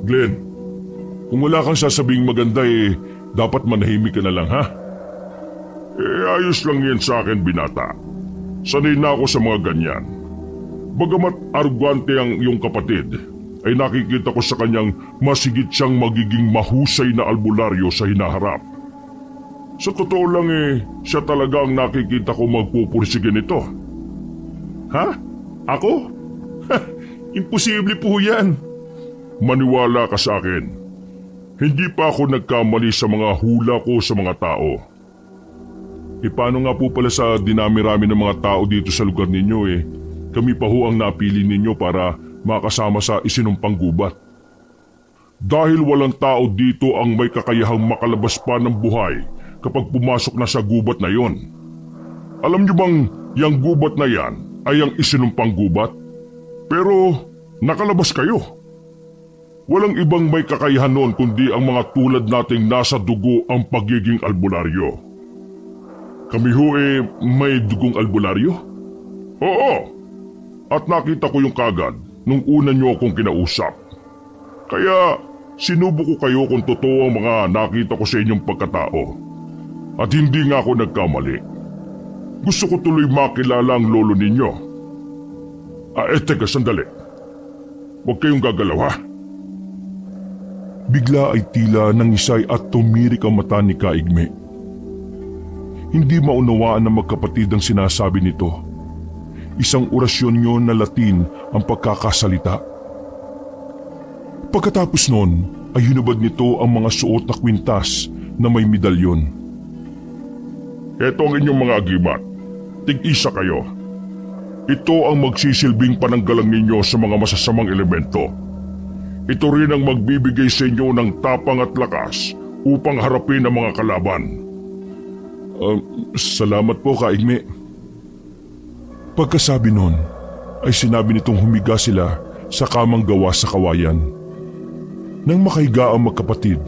Glenn, kung wala kang sasabing maganda dapat manahimik ka na lang ha? Ayos lang yan sa akin binata. Sanay na ako sa mga ganyan. Bagamat arugante ang iyong kapatid, ay nakikita ko sa kanyang masigit siyang magiging mahusay na albularyo sa hinaharap. Sa totoo lang siya talaga ang nakikita ko magpupursige nito. Ha? Ako? Imposible po yan. Maniwala ka sa akin. Hindi pa ako nagkamali sa mga hula ko sa mga tao. Paano nga po pala sa dinami-rami ng mga tao dito sa lugar ninyo kami pa ho ang napili ninyo para makasama sa isinumpang gubat? Dahil walang tao dito ang may kakayahang makalabas pa ng buhay kapag pumasok na sa gubat na yon. Alam niyo bang yung gubat na yan ay ang isinumpang gubat? Pero nakalabas kayo. Walang ibang may kakayahan noon kundi ang mga tulad nating nasa dugo ang pagiging albularyo. Kami ho may dugong albularyo? Oo. At nakita ko yung kagad nung una niyo akong kinausap. Kaya sinubo ko kayo kung totoo ang mga nakita ko sa inyong pagkatao. At hindi nga ako nagkamali. Gusto ko tuloy makilala ang lolo ninyo. Teka sandali. Huwag kayong gagalaw ha. Bigla ay tila nangisay at tumirik ang mata ni Kaigme. Hindi maunawaan ng magkapatid ang sinasabi nito. Isang orasyon yun na Latin ang pagkakasalita. Pagkatapos nun ay hinubad nito ang mga suot na kwintas na may medalyon. Ito ang inyong mga agimat. Tig-isa kayo. Ito ang magsisilbing pananggalang ninyo sa mga masasamang elemento. Ito rin ang magbibigay sa inyo ng tapang at lakas upang harapin ang mga kalaban. Salamat po, Kaigme. Pagkasabi nun, ay sinabi nitong humiga sila sa kamang gawa sa kawayan. Nang makahiga ang magkapatid,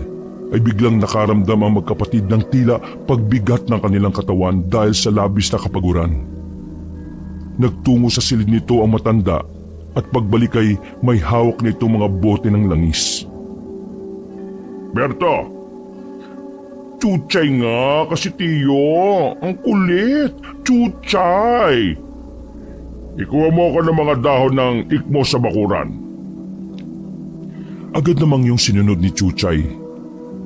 ay biglang nakaramdam ang magkapatid ng tila pagbigat ng kanilang katawan dahil sa labis na kapaguran. Nagtungo sa silid nito ang matanda at pagbalik ay may hawak nito mga bote ng langis. Berto, Chuchay nga kasi Tiyo. Ang kulit. Chuchay. Ikuha mo ako ng mga dahon ng ikmo sa bakuran. Agad namang yung sinunod ni Chuchay.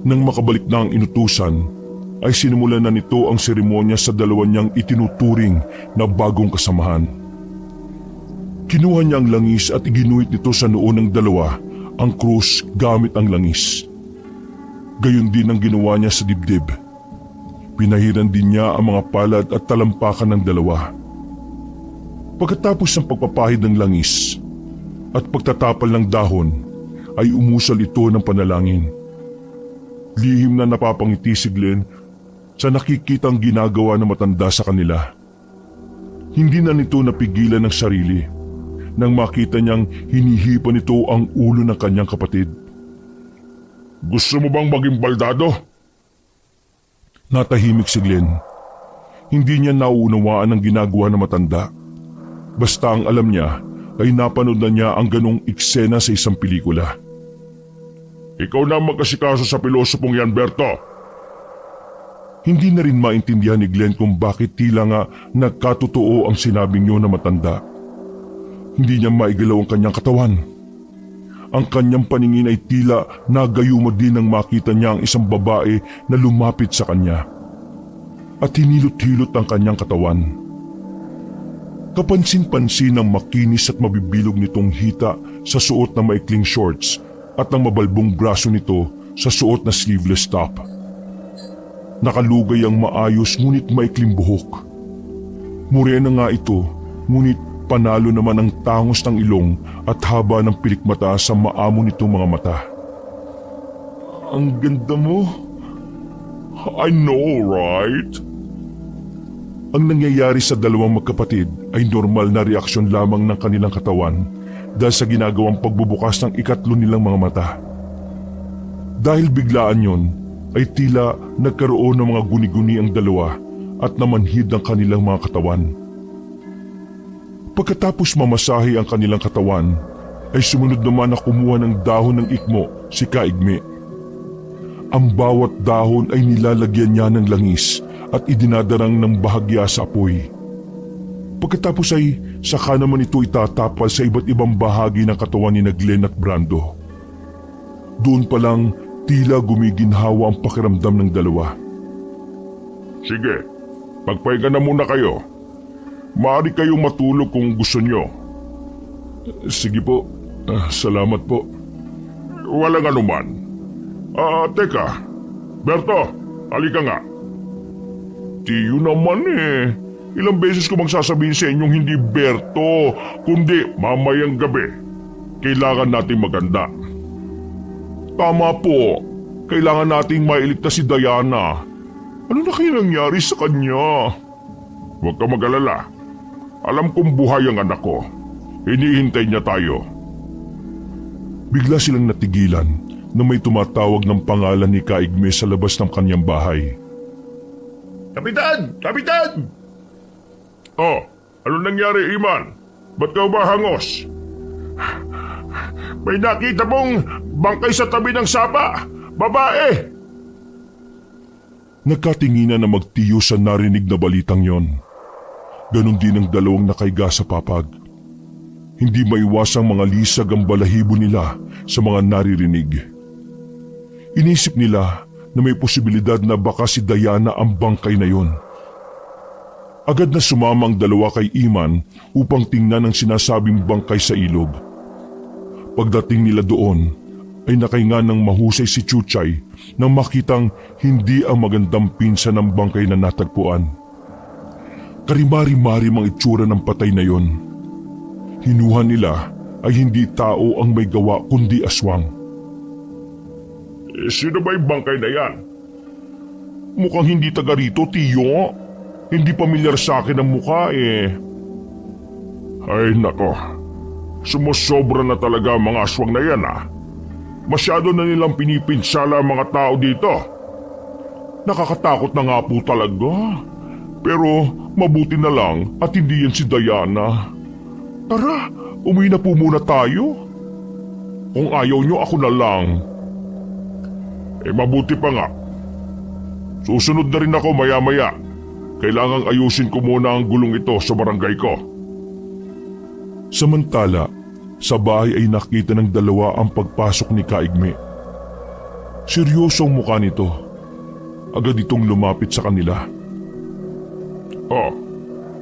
Nang makabalik na ang inutusan, ay sinimulan na nito ang seremonya sa dalawa niyang itinuturing na bagong kasamahan. Kinuha niya ang langis at iginuhit nito sa noo ng dalawa ang krus gamit ang langis. Gayon din ang ginawa niya sa dibdib. Pinahiran din niya ang mga palad at talampakan ng dalawa. Pagkatapos ng pagpapahid ng langis at pagtatapal ng dahon, ay umusal ito ng panalangin. Lihim na napapangiti si Glenn sa nakikitang ginagawa ng matanda sa kanila. Hindi na nito napigilan ng sarili nang makita niyang hinihipan nito ang ulo ng kanyang kapatid. Gusto mo bang maging baldado? Natahimik si Glenn. Hindi niya nauunawaan ang ginagawa ng matanda. Basta ang alam niya ay napanood na niya ang ganong eksena sa isang pelikula. Ikaw na magkasikaso sa pilosopong yan, Berto. Hindi na rin maintindihan ni Glenn kung bakit tila nga nagkatotoo ang sinabing niyo na matanda. Hindi niya maigalaw ang kanyang katawan. Ang kanyang paningin ay tila nagayuma din nang makita niya ang isang babae na lumapit sa kanya. At hinilot-hilot ang kanyang katawan. Kapansin-pansin ang makinis at mabibilog nitong hita sa suot na maikling shorts at ang mabalbong braso nito sa suot na sleeveless top. Nakalugay ang maayos ngunit maikling buhok. Morena nga ito, ngunit panalo naman ang tangos ng ilong at haba ng pilikmata sa maamo nitong mga mata. Ang ganda mo. I know, right? Ang nangyayari sa dalawang magkapatid ay normal na reaksyon lamang ng kanilang katawan dahil sa ginagawang pagbubukas ng ikatlo nilang mga mata. Dahil biglaan yon, ay tila nagkaroon ng mga guni-guni ang dalawa at namanhid ang kanilang mga katawan. Pagkatapos mamasahe ang kanilang katawan, ay sumunod naman na kumuha ng dahon ng ikmo si Kaigme. Ang bawat dahon ay nilalagyan niya ng langis at idinadarang ng bahagya sa apoy. Pagkatapos ay saka naman ito itatapal sa iba't ibang bahagi ng katawan ni Glenn at Brando. Doon pa lang tila gumiginhawa ang pakiramdam ng dalawa. Sige, magpahinga na muna kayo. Maaari kayong matulog kung gusto nyo. Sige po, salamat po. Walang anuman. Teka, Berto, halika nga. Tiyo naman eh. Ilang beses ko magsasabihin sa inyong hindi Berto, kundi mamayang gabi. Kailangan nating maganda. Tama po. Kailangan nating mailigtas si Diana. Ano na kaya nangyari sa kanya? Huwag ka mag-alala. Alam kong buhay ang anak ko. Hinihintay niya tayo. Bigla silang natigilan na may tumatawag ng pangalan ni Kaigme sa labas ng kanyang bahay. Kapitan! Kapitan! Oh, ano nangyari, Iman? Ba't ka umahangos? May nakita mong bangkay sa tabi ng sapa. Babae! Nagkatinginan na magtiyo sa narinig na balitang yon. Ganon din ang dalawang nakaiga sa papag. Hindi maiwasang mga lisag ang balahibo nila sa mga naririnig. Inisip nila na may posibilidad na baka si Diana ang bangkay na yon. Agad na sumama ang dalawa kay Iman upang tingnan ang sinasabing bangkay sa ilog. Pagdating nila doon, ay nakahinga ng mahusay si Chuchay nang makitang hindi ang magandang pinsa ng bangkay na natagpuan. Karimari-mari ang itsura ng patay na yon. Hinuha nila ay hindi tao ang may gawa kundi aswang. Sino ba yung bangkay na yan? Mukhang hindi taga rito, Tiyo. Hindi pamilyar sa akin ang mukha eh. Ay nako, sumusobra na talaga ang mga aswang na yan ah. Masyado na nilang pinipinsala ang mga tao dito. Nakakatakot na nga po talaga. Pero mabuti na lang at hindi yan si Diana. Tara, umuwi na po muna tayo. Kung ayaw nyo, ako na lang. Mabuti pa nga. Susunod na rin ako maya-maya. Kailangang ayusin ko muna ang gulong ito sa barangay ko. Samantala, sa bahay ay nakita ng dalawa ang pagpasok ni Kaigme. Seryoso ang mukha nito. Agad itong lumapit sa kanila. Oh,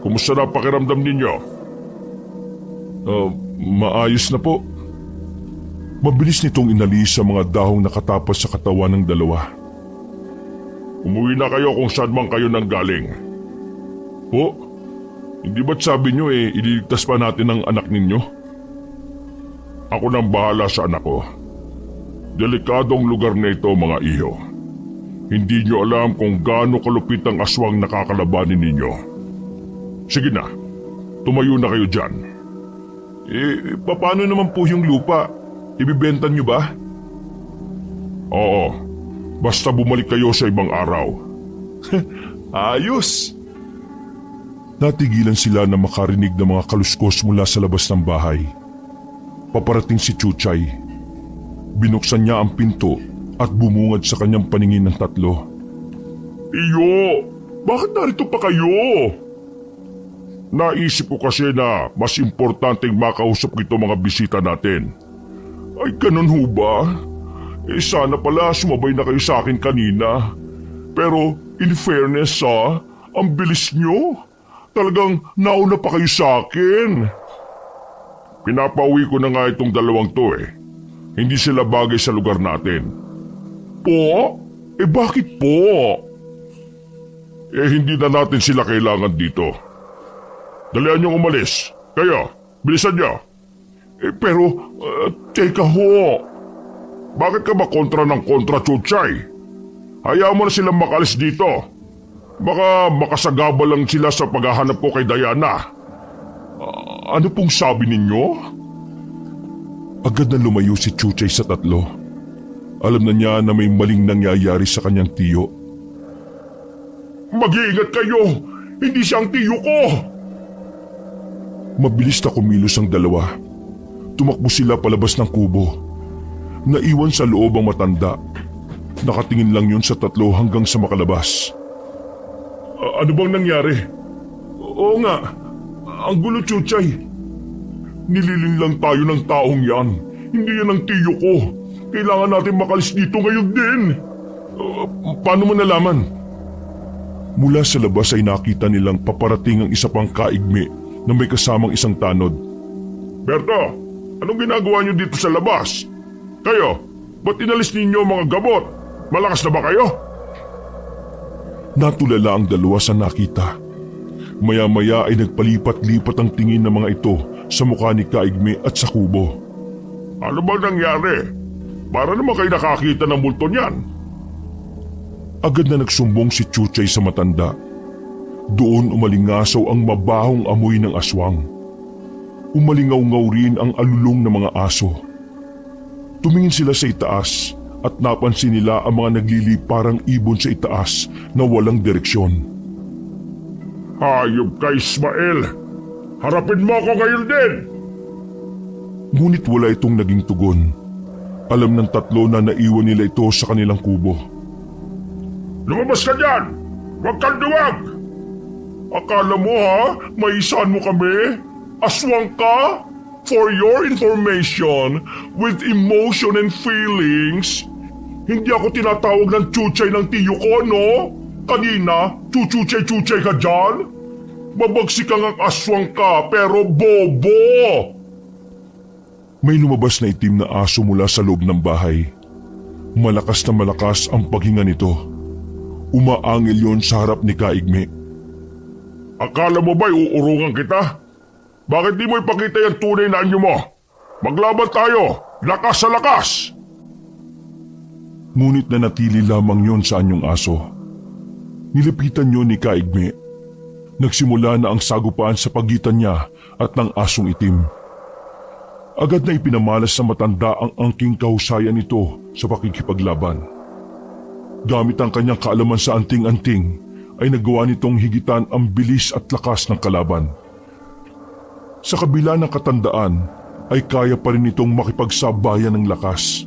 kumusta na pakiramdam ninyo? Maayos na po. Mabilis nitong inalis sa mga dahong nakatapas sa katawan ng dalawa. Umuwi na kayo kung saan man kayo nanggaling. Po, hindi ba't sabi nyo ililigtas pa natin ang anak ninyo? Ako nang bahala sa anak ko. Delikadong lugar na ito, mga iho. Hindi nyo alam kung gaano kalupit ang aswang nakakalabanin ninyo. Sige na, tumayo na kayo dyan. Paano naman po yung lupa? Ibibenta nyo ba? Oo, basta bumalik kayo sa ibang araw. Ayos! Natigilan sila na makarinig ng mga kaluskos mula sa labas ng bahay. Paparating si Chuchay. Binuksan niya ang pinto at bumungad sa kanyang paningin ng tatlo. Iyo, bakit narito pa kayo? Naisip ko kasi na mas importanteng makausap ko itong mga bisita natin. Ay, ganun ho ba? Sana pala sumabay na kayo sa akin kanina. Pero in fairness ang bilis nyo. Talagang nauna pa kayo sa akin. Pinapauwi ko na nga itong dalawang to Hindi sila bagay sa lugar natin. Po? Bakit po? Hindi na natin sila kailangan dito. Dalian niyong umalis. Kayo, bilisan niyo. Teka ho. Bakit ka ba kontra ng kontra, Chuchay? Hayaan mo na silang makalis dito. Baka makasagabal lang sila sa paghahanap ko kay Diana. Ano pong sabi ninyo? Agad na lumayo si Chuchay sa tatlo. Alam na niya na may maling nangyayari sa kanyang tiyo. Mag-iingat kayo! Hindi siya ang tiyo ko! Mabilis na kumilos ang dalawa. Tumakbo sila palabas ng kubo. Naiwan sa loob ang matanda. Nakatingin lang yun sa tatlo hanggang sa makalabas. Ano bang nangyari? Oo nga, ang gulo, Chuchay. Nililin lang tayo ng taong yan. Hindi yan ang tiyo ko. Kailangan natin makalis dito ngayon din. Paano mo nalaman? Mula sa labas ay nakita nilang paparating ang isa pang Kaigme na may kasamang isang tanod. Berto, anong ginagawa niyo dito sa labas? Kayo, ba't inalis ninyo mga gamot? Malakas na ba kayo? Natulala ang dalawa sa nakita. Maya-maya ay nagpalipat-lipat ang tingin ng mga ito sa mukha ni Kaigme at sa kubo. Ano bang nangyari? Para naman kayo nakakita ng multo niyan. Agad na nagsumbong si Chuchay sa matanda. Doon umalingasaw ang mabahong amoy ng aswang. Umalingaw-ngaw rin ang alulong ng mga aso. Tumingin sila sa itaas at napansin nila ang mga nagliliparang ibon sa itaas na walang direksyon. Hayop ka, Ismael! Harapin mo ako ngayon din! Ngunit wala itong naging tugon. Alam ng tatlo na naiwan nila ito sa kanilang kubo. Lumabas ka dyan! Huwag kang duwag! Akala mo maisahan mo kami? Aswang ka? For your information, with emotion and feelings, hindi ako tinatawag ng Chuchay ng tiyo ko, no? Kanina, chuchuchay-chuchay ka dyan? Mabagsik kang ang aswang ka, pero bobo! May lumabas na itim na aso mula sa loob ng bahay. Malakas na malakas ang paghinga nito. Umaangil yon sa harap ni Kaigme. Akala mo ba'y uurungan kita? Bakit di mo ipakita yung tunay na anyo mo? Maglaban tayo! Lakas sa lakas! Ngunit nanatili lamang yon sa anyong aso. Nilapitan yon ni Kaigme. Nagsimula na ang sagupaan sa pagitan niya at ng asong itim. Agad na ipinamalas sa matanda ang angking kahusayan nito sa pakikipaglaban. Gamit ang kanyang kaalaman sa anting-anting, ay nagawa nitong higitan ang bilis at lakas ng kalaban. Sa kabila ng katandaan, ay kaya pa rin itong makipagsabayan ng lakas.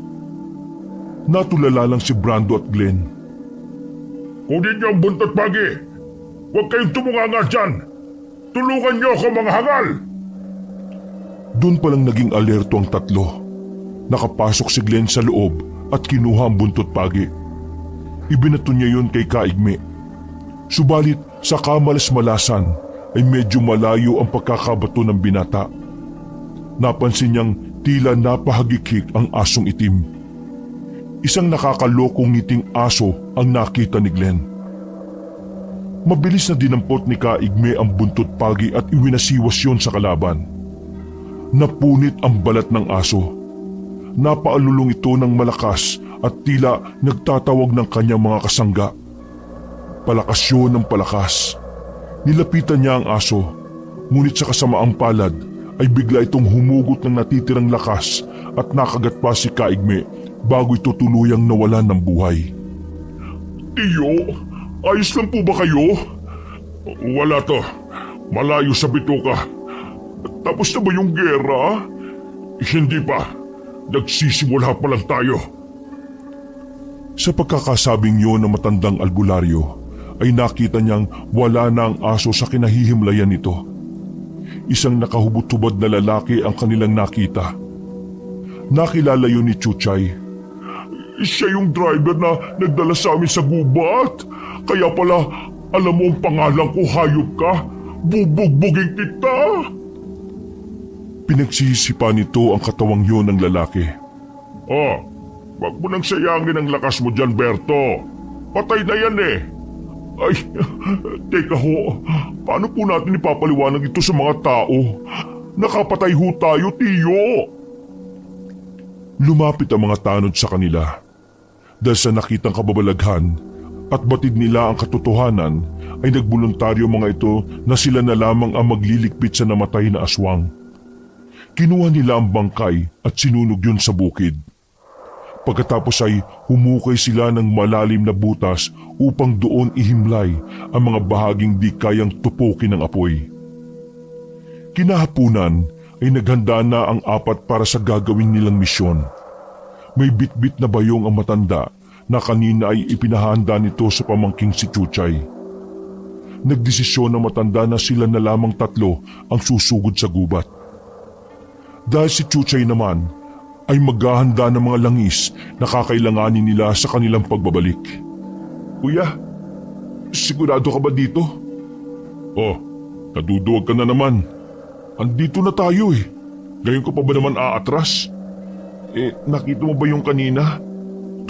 Natulala lang si Brando at Glenn. Kunin niyo ang buntot pagi. Huwag kayong tumunganga dyan. Tulungan niyo ako mga hangal. Doon palang naging alerto ang tatlo. Nakapasok si Glenn sa loob at kinuha ang buntot pagi. Ibinato niya yun kay Kaigme. Subalit sa kamalas-malasan ay medyo malayo ang pagkakabato ng binata. Napansin niyang tila napahagikik ang asong itim. Isang nakakalokong ngiting aso ang nakita ni Glenn. Mabilis na dinampot ni Kaigme ang buntot pagi at iwinasiwas yun sa kalaban. Napunit ang balat ng aso. Napaalulong ito ng malakas at tila nagtatawag ng kanyang mga kasangga. Palakas yun ng palakas. Nilapitan niya ang aso, ngunit sa kasamaang palad ay bigla itong humugot ng natitirang lakas at nakagat pa si Kaigme bago ito tuluyang nawalan ng buhay. Tiyo, ayos lang po ba kayo? Wala to. Malayo sa bituka. Tapos na ba yung gera? Hindi pa. Nagsisimula pa lang tayo. Sa pagkakasabing yun ng matandang albularyo, ay nakita niyang wala na ang aso sa kinahihimlayan nito. Isang nakahubot-hubad na lalaki ang kanilang nakita. Nakilala yun ni Chuchay. Siya yung driver na nagdala sa amin sa gubat. Kaya pala, alam mo ang pangalan ko, hayop ka. Bubugbugin kita. Pinagsisipa nito ang katawang yun ng lalaki. Wag mo nang sayangin ang lakas mo dyan, Berto. Patay na yan eh. Ay, teka ho, paano po natin ipapaliwanag ito sa mga tao? Nakapatay ho tayo, tiyo. Lumapit ang mga tanod sa kanila. Dahil sa nakitang kababalaghan at batid nila ang katotohanan, ay nagboluntaryo mga ito na sila na lamang ang magliligpit sa namatay na aswang. Kinuha nila ang bangkay at sinunog yun sa bukid. Pagkatapos ay humukay sila ng malalim na butas upang doon ihimlay ang mga bahaging di kayang tupukin ng apoy. Kinahapunan ay naghanda na ang apat para sa gagawin nilang misyon. May bitbit na bayong ang matanda na kanina ay ipinahanda nito sa pamangking si Chuchay. Nagdesisyon ang matanda na sila na lamang tatlo ang susugod sa gubat. Dahil si Chuchay naman ay maghahanda ng mga langis na kakailanganin nila sa kanilang pagbabalik. Kuya, sigurado ka ba dito? Naduduwag ka na naman. Andito na tayo eh. Ngayon ko pa ba naman aatras? Nakita mo ba yung kanina?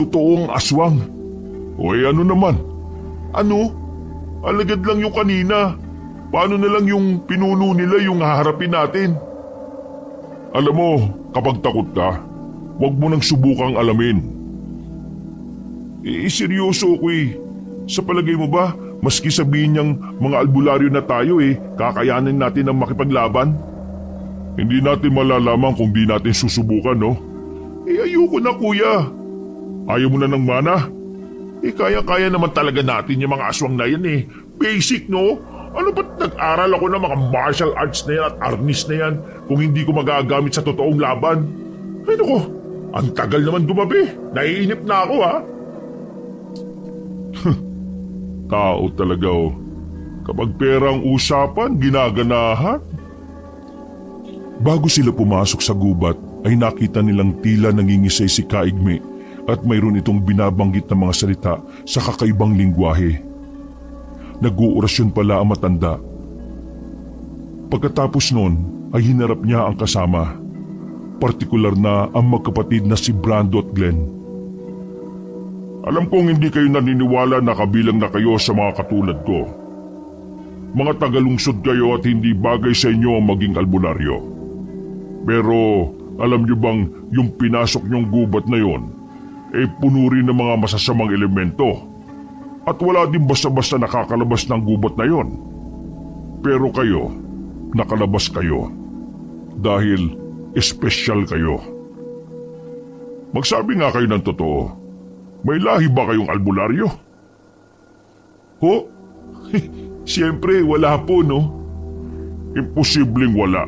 Totoong aswang. Ano naman? Ano? Alagad lang yung kanina. Paano na lang yung pinuno nila yung haharapin natin? Alam mo, kapag takot ka, huwag mo nang subukang alamin. Seryoso ako eh. Sa palagay mo ba, maski sabihin niyang mga albularyo na tayo kakayanin natin ang makipaglaban? Hindi natin malalaman kung di natin susubukan, no? Ayoko na kuya. Ayaw mo na ng mana? Kaya-kaya naman talaga natin yung mga aswang na yan eh. Basic, no? Ano ba't nag-aral ako ng mga martial arts na yan at arnis na yan kung hindi ko magagamit sa totoong laban? Ay naku, ang tagal naman gumabi. Naiinip na ako ha. Tao talaga oh. Kapag pera ang usapan, ginaganahan. Bago sila pumasok sa gubat, ay nakita nilang tila nangingisay si Kaigme at mayroon itong binabanggit na mga salita sa kakaibang lingwahe. Nag-uorasyon pala ang matanda. Pagkatapos nun ay hinarap niya ang kasama. Partikular na ang magkapatid na si Brando at Glenn. Alam kong hindi kayo naniniwala na kabilang na kayo sa mga katulad ko. Mga tagalungsod kayo at hindi bagay sa inyo ang maging albularyo. Pero alam niyo bang yung pinasok niyong gubat na yon puno rin ng mga masasamang elemento. At wala din basta-basta nakakalabas ng gubat na yon. Pero kayo, nakalabas kayo. Dahil espesyal kayo. Magsabi nga kayo ng totoo. May lahi ba kayong albularyo? Ho? Siyempre, wala po, no? Imposibleng wala.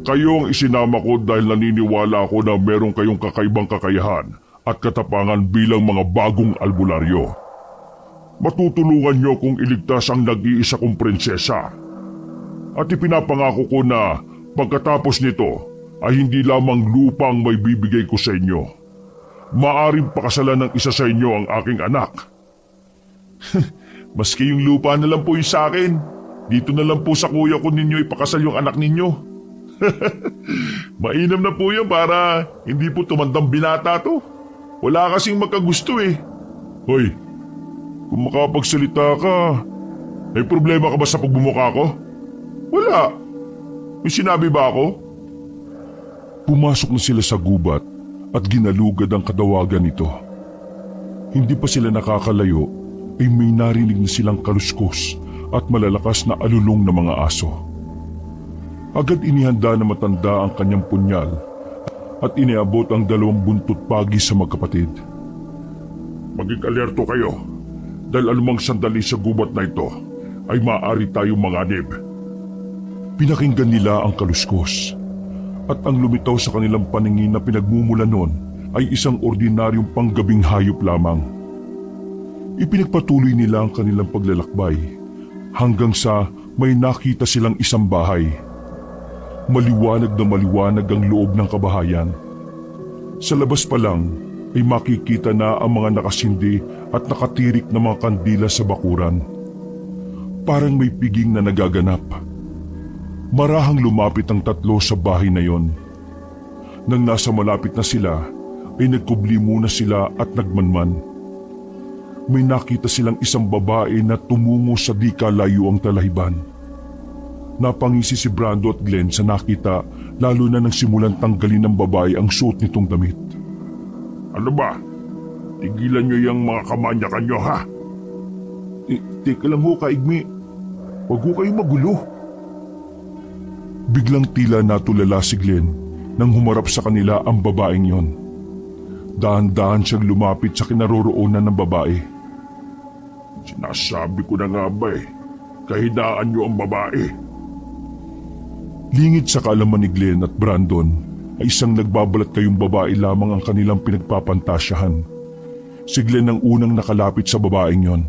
Kayo ang isinama ko dahil naniniwala ako na meron kayong kakaibang kakayahan at katapangan bilang mga bagong albularyo. matutulungan niyo kong iligtas ang nag-iisa kong prinsesa. At ipinapangako ko na pagkatapos nito ay hindi lamang lupa ang may bibigay ko sa inyo. Maaring pakasalan ng isa sa inyo ang aking anak. Maski yung lupa na lang po yung sa akin. Dito na lang po sa kuya ko ninyo ipakasal yung anak ninyo. Mainam na po yan para hindi po tumandang binata to. Wala kasing magkagusto eh. Hoy, kung makapagsalita ka, may problema ka ba sa pagbumuka ko? Wala. May sinabi ba ako? Pumasok na sila sa gubat at ginalugad ang kadawagan nito. Hindi pa sila nakakalayo ay may narinig na silang kaluskos at malalakas na alulong na mga aso. Agad inihanda na matanda ang kanyang punyal at iniabot ang 2 buntot pagi sa magkapatid. Maging alerto kayo dahil anumang sandali sa gubat na ito ay maaari tayong manganib. Pinakinggan nila ang kaluskos at ang lumitaw sa kanilang paningin na pinagmumula noon ay isang ordinaryong panggabing hayop lamang. Ipinagpatuloy nila ang kanilang paglalakbay hanggang sa may nakita silang isang bahay. Maliwanag na maliwanag ang loob ng kabahayan. Sa labas pa lang ay makikita na ang mga nakasindi at nakatirik na mga kandila sa bakuran. Parang may piging na nagaganap. Marahang lumapit ang 3 sa bahay na yon. Nang nasa malapit na sila, ay nagkubli muna sila at nagmanman. May nakita silang isang babae na tumungo sa di kalayuang talahiban. Napangisi si Brando at Glenn sa nakita, lalo na nang simulan tanggalin ng babae ang suot nitong damit. Ano ba? Tigilan nyo yung mga kamanyakan nyo, ha? Teka lang ho, Kaigme. Huwag ho kayong magulo. Biglang tila natulala si Glenn nang humarap sa kanila ang babaeng yon. Dahan-dahan siyang lumapit sa kinaroroonan ng babae. Sinasabi ko na nga ba kahinaan nyo ang babae. Lingid sa kaalaman ni Glenn at Brandon ay isang nagbabalat kayong babae lamang ang kanilang pinagpapantasyahan. Si Glenn ang unang nakalapit sa babaeng yon.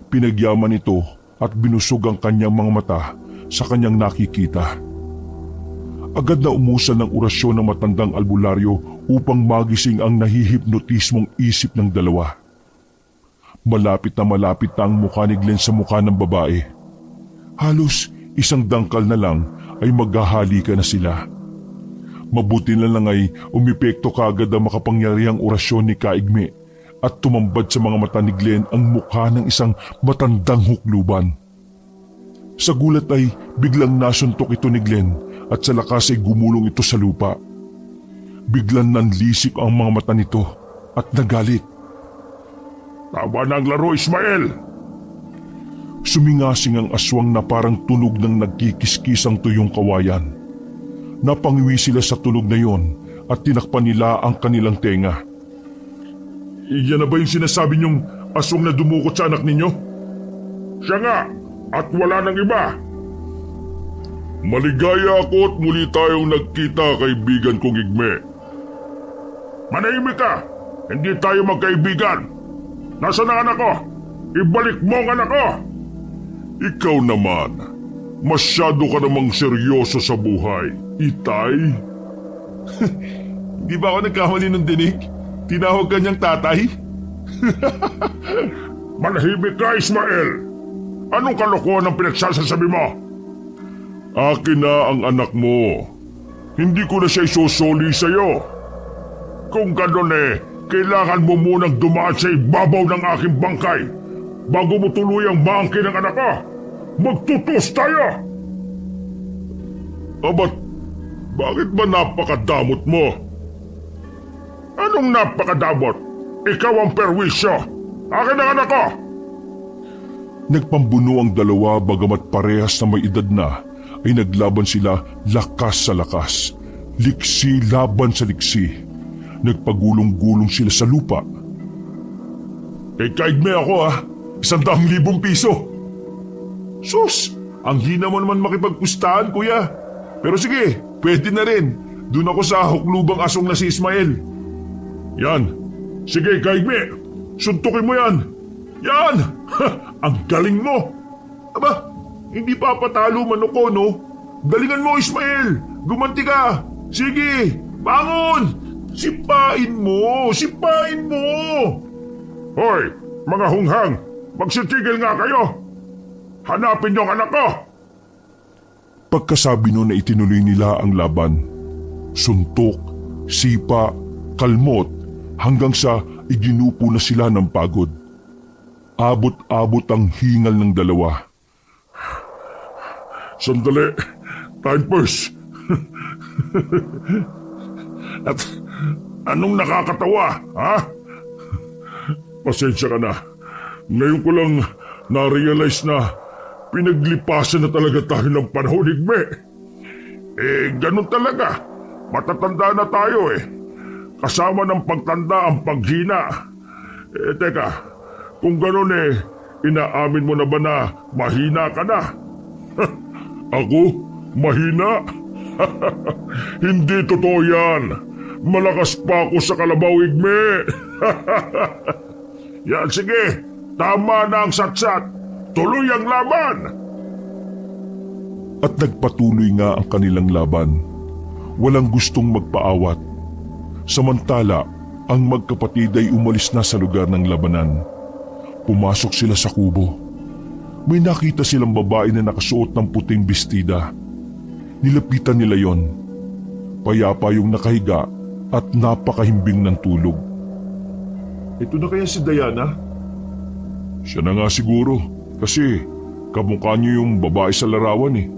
Pinagyaman ito at binusog ang kanyang mga mata sa kanyang nakikita. Agad na umusan ng orasyon ng matandang albularyo upang magising ang nahihipnotismong isip ng dalawa. Malapit na ang mukha ni Glenn sa mukha ng babae. Halos isang dangkal na lang ay maghahalikan na sila. Mabuti na lang ay umipekto kaagad ang makapangyarihang orasyon ni Kaigme at tumambad sa mga mata ni Glenn ang mukha ng isang matandang hukluban. Sa gulat ay biglang nasuntok ito ni Glenn at sa lakas ay gumulong ito sa lupa. Biglang nanlisik ang mga mata nito at nagalit. Tama na ang laro, Ismael! Sumingasing ang aswang na parang tunog ng nagkikiskisang tuyong kawayan. Napangiwi sila sa tunog na yon at tinakpan nila ang kanilang tenga. Iyan na ba yung sinasabi niyong aswang na dumukot sa anak ninyo? Siya nga! At wala nang iba. Maligaya ako at muli tayong nagkita, kaibigan kong Igme. Manahimik ka! Hindi tayo magkaibigan! Nasaan ang anak ko? Ibalik mo ang anak ko! Ikaw naman, masyado ka namang seryoso sa buhay, Itay. Di ba ako nagkamali ng dinig? Tinawag ka niyang tatay? Manahimik ka, Ismael! Anong kalokohan ang pinagsasasabi mo? Akin na ang anak mo. Hindi ko na siya isusuli sa'yo. Kung gano'n kailangan mo munang dumaan sa ibabaw ng aking bangkay bago mo tuluyang maangkin ang anak ko. Magtutos tayo! Bakit ba napakadamot mo? Anong napakadamot? Ikaw ang perwisyo. Akin ang anak ko! Nagpambuno ang dalawa bagamat parehas na may edad na ay naglaban sila lakas sa lakas, liksi laban sa liksi. Nagpagulong-gulong sila sa lupa. Kaigme ako 100,000 piso. Sus, ang hina mo naman makipagpustahan, kuya. Pero sige, pwede na rin. Doon ako sa huklubang asong na si Ismael. Yan, sige Kaigme, suntukin mo yan. Yan! Ang galing mo! Aba, hindi pa patalo Manoko, no? Galingan mo, Ismael! Gumanti ka! Sige! Bangon! Sipain mo! Sipain mo! Hoy! Mga hunghang! Magsitigil nga kayo! Hanapin niyo ang anak ko! Pagkasabi noon na itinuloy nila ang laban. Suntok, sipa, kalmot, hanggang sa iginupo na sila ng pagod. Abot-abot ang hingal ng dalawa. Sandali! Time first! At anong nakakatawa, ha? Pasensya ka na. Ngayon ko lang na-realize na pinaglipasan na talaga tayo ng panahon, Igme. Ganun talaga. Matatanda na tayo eh. Kasama ng pagtanda ang paghina. Teka, kung ganun inaamin mo na ba na mahina ka na? Ako? Mahina? Hindi totoo yan. Malakas pa ako sa kalabaw, Igme. Yan, sige. Tama na ang satsat. Tuloy ang laban. At nagpatuloy nga ang kanilang laban. Walang gustong magpaawat. Samantala, ang magkapatid ay umalis na sa lugar ng labanan. Pumasok sila sa kubo. May nakita silang babae na nakasuot ng puting bestida. Nilapitan nila yon. Payapa yung nakahiga at napakahimbing ng tulog. Ito na kaya si Diana? Siya na nga siguro kasi kamukha niyo yung babae sa larawan eh.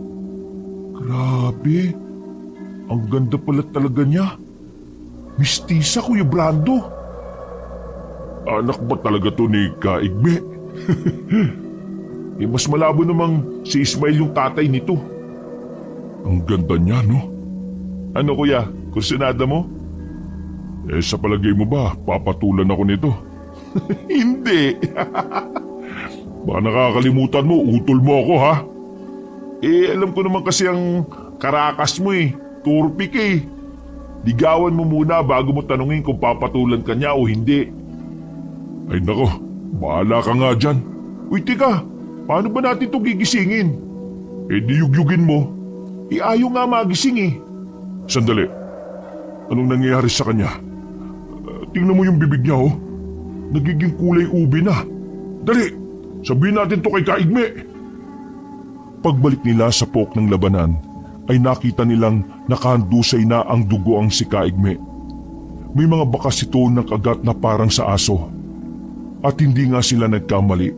Grabe. Ang ganda pala talaga niya. Mistisa, Kuya Brando. Anak ba talaga to ni Kaigme? Mas malabo namang si Ismael yung tatay nito. Ang ganda niya, no? Ano kuya, kursunada mo? Sa palagay mo ba, papatulan ako nito? Hindi. Baka nakakalimutan mo, utol mo ako ha? Alam ko naman kasi ang karakas mo turpik Ligawan mo muna bago mo tanungin kung papatulan ka niya o hindi. Ay nako, bahala ka nga dyan. Uy, tika, paano ba natin ito gigisingin? Diyugyugin mo. Ayaw nga magising Sandali, anong nangyayari sa kanya? Tingnan mo yung bibig niya Nagiging kulay ube na. Dali, sabihin natin to kay Kaigme. Pagbalik nila sa pok ng labanan, ay nakita nilang nakahandusay na ang dugo ang si Kaigme. May mga bakas ito ng kagat na parang sa aso. At hindi nga sila nagkamali.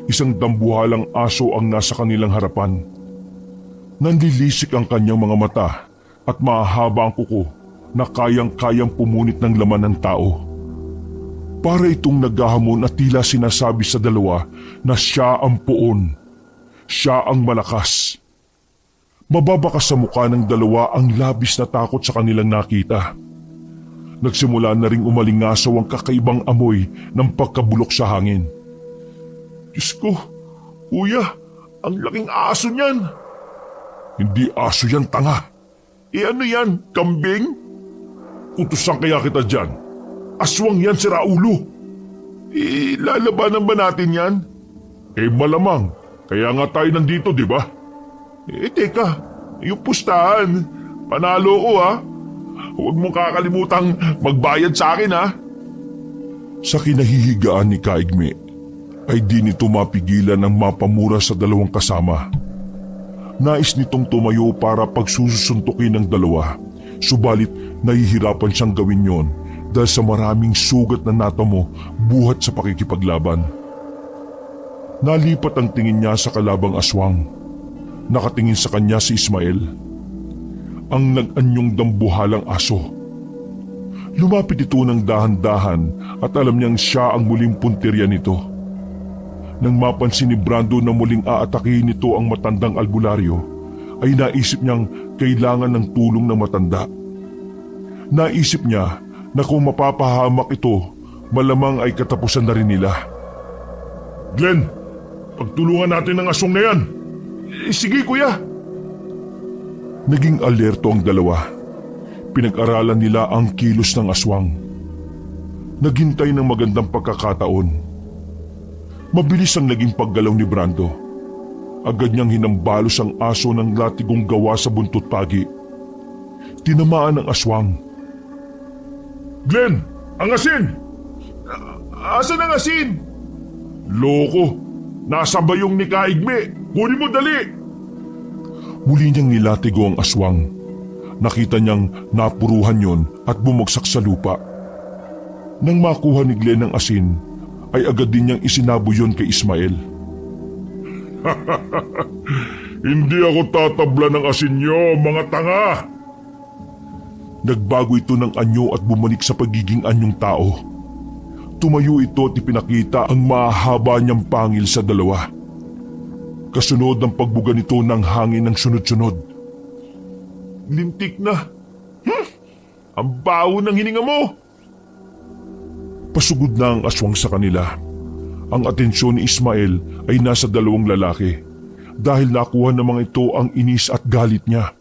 Isang dambuhalang aso ang nasa kanilang harapan. Nanlilisik ang kanyang mga mata at mahahaba ang kuko na kayang-kayang pumunit ng laman ng tao. Para itong naghahamon at tila sinasabi sa dalawa na siya ang poon. Siya ang malakas. Mababakas sa mukha ng dalawa ang labis na takot sa kanilang nakita. Nagsimula na ring umalingasaw ang kakaibang amoy ng pagkabulok sa hangin. Diyos ko, kuya, ang laking aso niyan. Hindi aso yan, tanga. Ano yan, kambing? Utusan kaya kita dyan. Aswang yan si Raulo. Lalabanan ba natin yan? Malamang. Kaya nga tayo nandito, di ba? Teka, yung pustahan. Panalo ko Huwag mong kakalimutang magbayad sa akin Sa kinahihigaan ni Kaigme, ay di nito mapigilan ang mapamura sa dalawang kasama. Nais nitong tumayo para pagsusuntukin ng dalawa, subalit nahihirapan siyang gawin yon dahil sa maraming sugat na natamo buhat sa pakikipaglaban. Nalipat ang tingin niya sa kalabang aswang. Nakatingin sa kanya si Ismael, ang nag-anyong dambuhalang aso. Lumapit ito ng dahan-dahan at alam niyang siya ang muling puntirya nito. Nang mapansin ni Brando na muling aatakihin nito ang matandang albularyo, ay naisip niyang kailangan ng tulong ng matanda. Naisip niya na kung mapapahamak ito, malamang ay katapusan na rin nila. Glenn, pagtulungan natin ang aswang na yan. Sige kuya. Naging alerto ang dalawa. Pinag-aralan nila ang kilos ng aswang. Naghintay ng magandang pagkakataon. Mabilis ang naging paggalaw ni Brando. Agad niyang hinambalos ang aso ng latigong gawa sa buntot pagi. Tinamaan ang aswang. Glenn! Ang asin! Asan ang asin? Loko! Nasa bayong ni Kaigme! Kunin mo dali! Muli niyang nilatigo ang aswang. Nakita niyang napuruhan yon at bumagsak sa lupa. Nang makuha ni Glenn ang asin, ay agad din niyang isinabo yon kay Ismael. Hindi ako tatabla ng asin niyo, mga tanga! Nagbago ito ng anyo at bumalik sa pagiging anyong tao. Tumayo ito at ipinakita ang mahaba niyang pangil sa dalawa. Kasunod ng pagbuga nito ng hangin ng sunod-sunod. Lintik na. Ang baho ng hininga mo. Pasugod na ang aswang sa kanila. Ang atensyon ni Ismael ay nasa dalawang lalaki dahil nakuha ng mga ito ang inis at galit niya.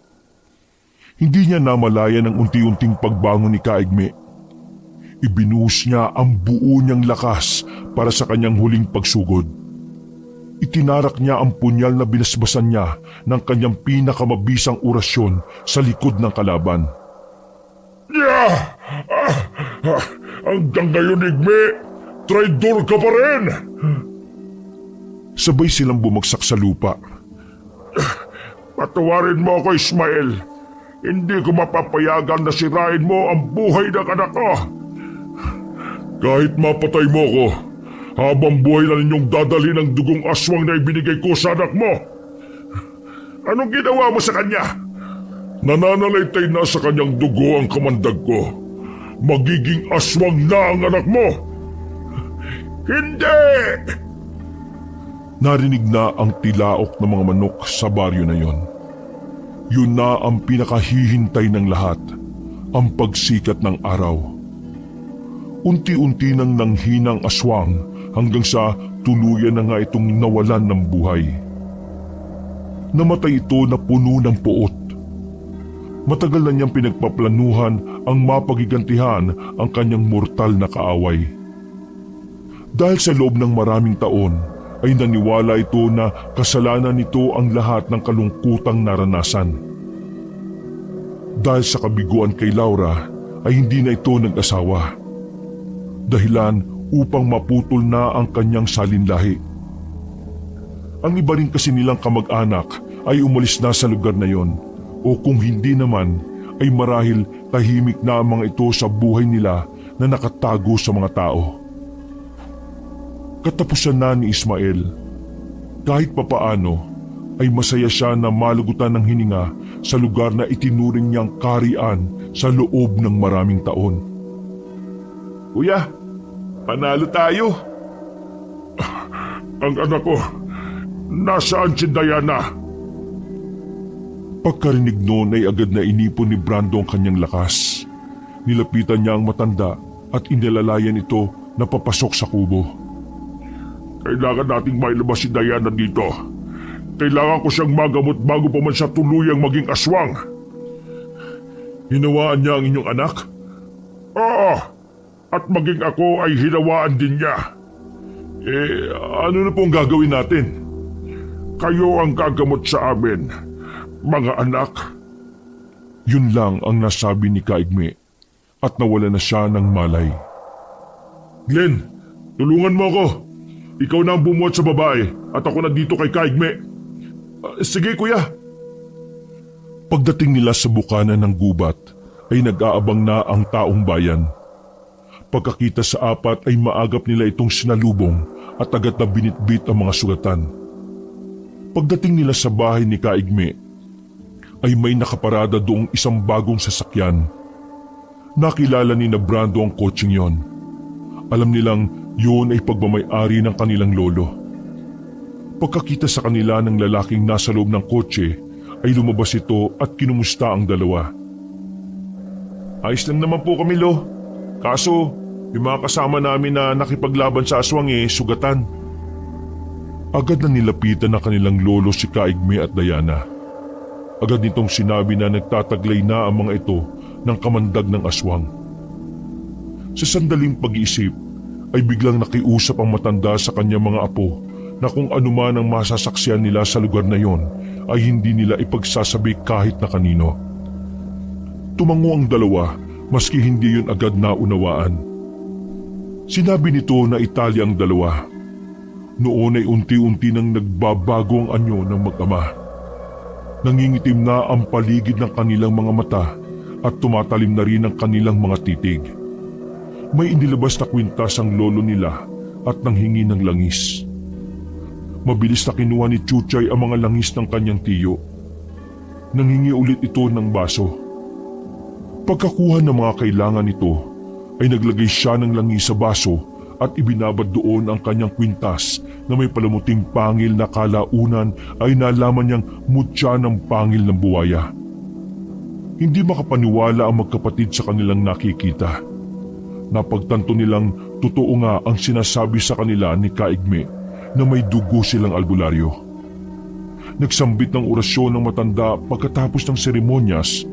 Hindi niya namalayan ang unti-unting pagbangon ni Kaigme. Ibinuhos niya ang buo niyang lakas para sa kanyang huling pagsugod. Itinarak niya ang punyal na binasbasan niya ng kanyang pinakamabisang orasyon sa likod ng kalaban. Hanggang ngayon, Igme, traidor ka pa rin! Sabay silang bumagsak sa lupa. Patawarin mo ako, Ismael. Hindi ko mapapayagan na sirain mo ang buhay ng anak ko. Kahit mapatay mo ko, habang buhay na ninyong dadalhin ang dugong aswang na ibinigay ko sa anak mo. Anong ginawa mo sa kanya? Nananalaytay na sa kanyang dugo ang kamandag ko. Magiging aswang na ang anak mo. Hindi! Narinig na ang tilaok ng mga manok sa baryo na yon. Yun na ang pinakahihintay ng lahat, ang pagsikat ng araw. Unti-unti nang nanghinang aswang hanggang sa tuluyan na nga itong nawalan ng buhay. Namatay ito na puno ng puot. Matagal na niyang pinagpaplanuhan ang mapagigantihan ang kanyang mortal na kaaway. Dahil sa loob ng maraming taon ay naniwala ito na kasalanan nito ang lahat ng kalungkutang naranasan. Dahil sa kabiguan kay Laura ay hindi na ito nag-asawa. Dahilan upang maputol na ang kanyang salinlahi. Ang iba rin kasi nilang kamag-anak ay umalis na sa lugar na yon, o kung hindi naman ay marahil tahimik na ang mga ito sa buhay nila na nakatago sa mga tao. Katapusan na ni Ismael. Kahit papaano ay masaya siya na malugutan ng hininga sa lugar na itinuring niyang kaharian sa loob ng maraming taon. Kuya, panalo tayo. Ang anak ko, nasaan si Diana? Pagkarinig noon ay agad na inipon ni Brando ang kanyang lakas. Nilapitan niya ang matanda at inilalayan ito na papasok sa kubo. Kailangan nating mailabas si Diana dito. Kailangan ko siyang magamot bago pa man siya tuluyang maging aswang. Hinawaan niya ang inyong anak? Oo, at maging ako ay hinawaan din niya. Ano na pong gagawin natin? Kayo ang gagamot sa amin, mga anak. Yun lang ang nasabi ni Kaigme at nawala na siya ng malay. Glenn, tulungan mo ako. Ikaw na ang bumuhat sa babae at ako na dito kay Kaigme. Sige kuya. Pagdating nila sa bukana ng gubat ay nag-aabang na ang taong bayan. Pagkakita sa apat ay maagap nila itong sinalubong at agad na binitbit ang mga sugatan. Pagdating nila sa bahay ni Kaigme ay may nakaparada doong isang bagong sasakyan. Nakilala ni na Brando ang kotseng yon. Alam nilang yun ay pagmamay-ari ng kanilang lolo. Pagkakita sa kanila ng lalaking nasa loob ng kotse ay lumabas ito at kinumusta ang dalawa. Ayos lang naman po kami, Lo. Kaso, yung mga kasama namin na nakipaglaban sa aswang sugatan. Agad na nilapitan ng kanilang lolo si Kaigme at Diana. Agad nitong sinabi na nagtataglay na ang mga ito ng kamandag ng aswang. Sa sandaling pag-iisip ay biglang nakiusap ang matanda sa kanyang mga apo na kung anuman ang masasaksiyan nila sa lugar na yon ay hindi nila ipagsasabi kahit na kanino. Tumango ang dalawa maski hindi yun agad naunawaan. Sinabi nito na Italya ang dalawa. Noon ay unti-unti nang nagbabago ang anyo ng mag-ama. Nangingitim na ang paligid ng kanilang mga mata at tumatalim na rin ang kanilang mga titig. May inilabas na kwintas ang lolo nila at nanghingi ng langis. Mabilis na kinuha ni Chuchay ang mga langis ng kanyang tiyo. Nanghingi ulit ito ng baso. Pagkakuha ng mga kailangan nito, ay naglagay siya ng langis sa baso at ibinabad doon ang kanyang kwintas na may palamuting pangil na kalaunan ay nalaman niyang mutya ng pangil ng buwaya. Hindi makapaniwala ang magkapatid sa kanilang nakikita. Napagtanto nilang totoo nga ang sinasabi sa kanila ni Kaigme na may dugo silang albularyo. Nagsambit ng orasyon ng matanda pagkatapos ng seremonyas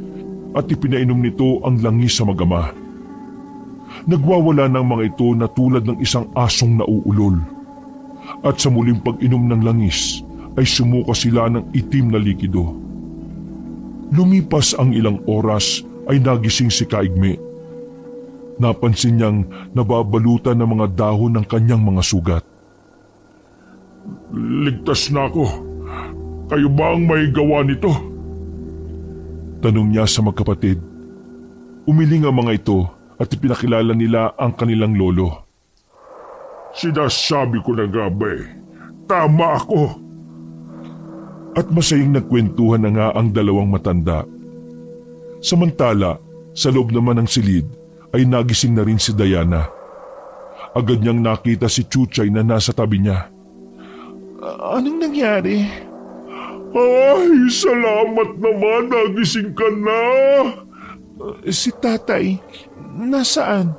at ipinainom nito ang langis sa mag-ama. Nagwawala ng mga ito na tulad ng isang asong nauulol. At sa muling pag-inom ng langis ay sumuka sila ng itim na likido. Lumipas ang ilang oras ay nagising si Kaigme. Napansin niyang nababalutan ng mga dahon ng kanyang mga sugat. Ligtas na ako. Kayo ba ang may gawa nito? Tanong niya sa magkapatid. Umiling ang mga ito at ipinakilala nila ang kanilang lolo. Sinasabi ko na nga ba eh. Tama ako. At masayang nagkwentuhan na nga ang dalawang matanda. Samantala, sa loob naman ng silid ay nagising na rin si Diana. Agad niyang nakita si Chuchay na nasa tabi niya. Anong nangyari? Ay, salamat naman, nagising ka na. Si tatay, nasaan?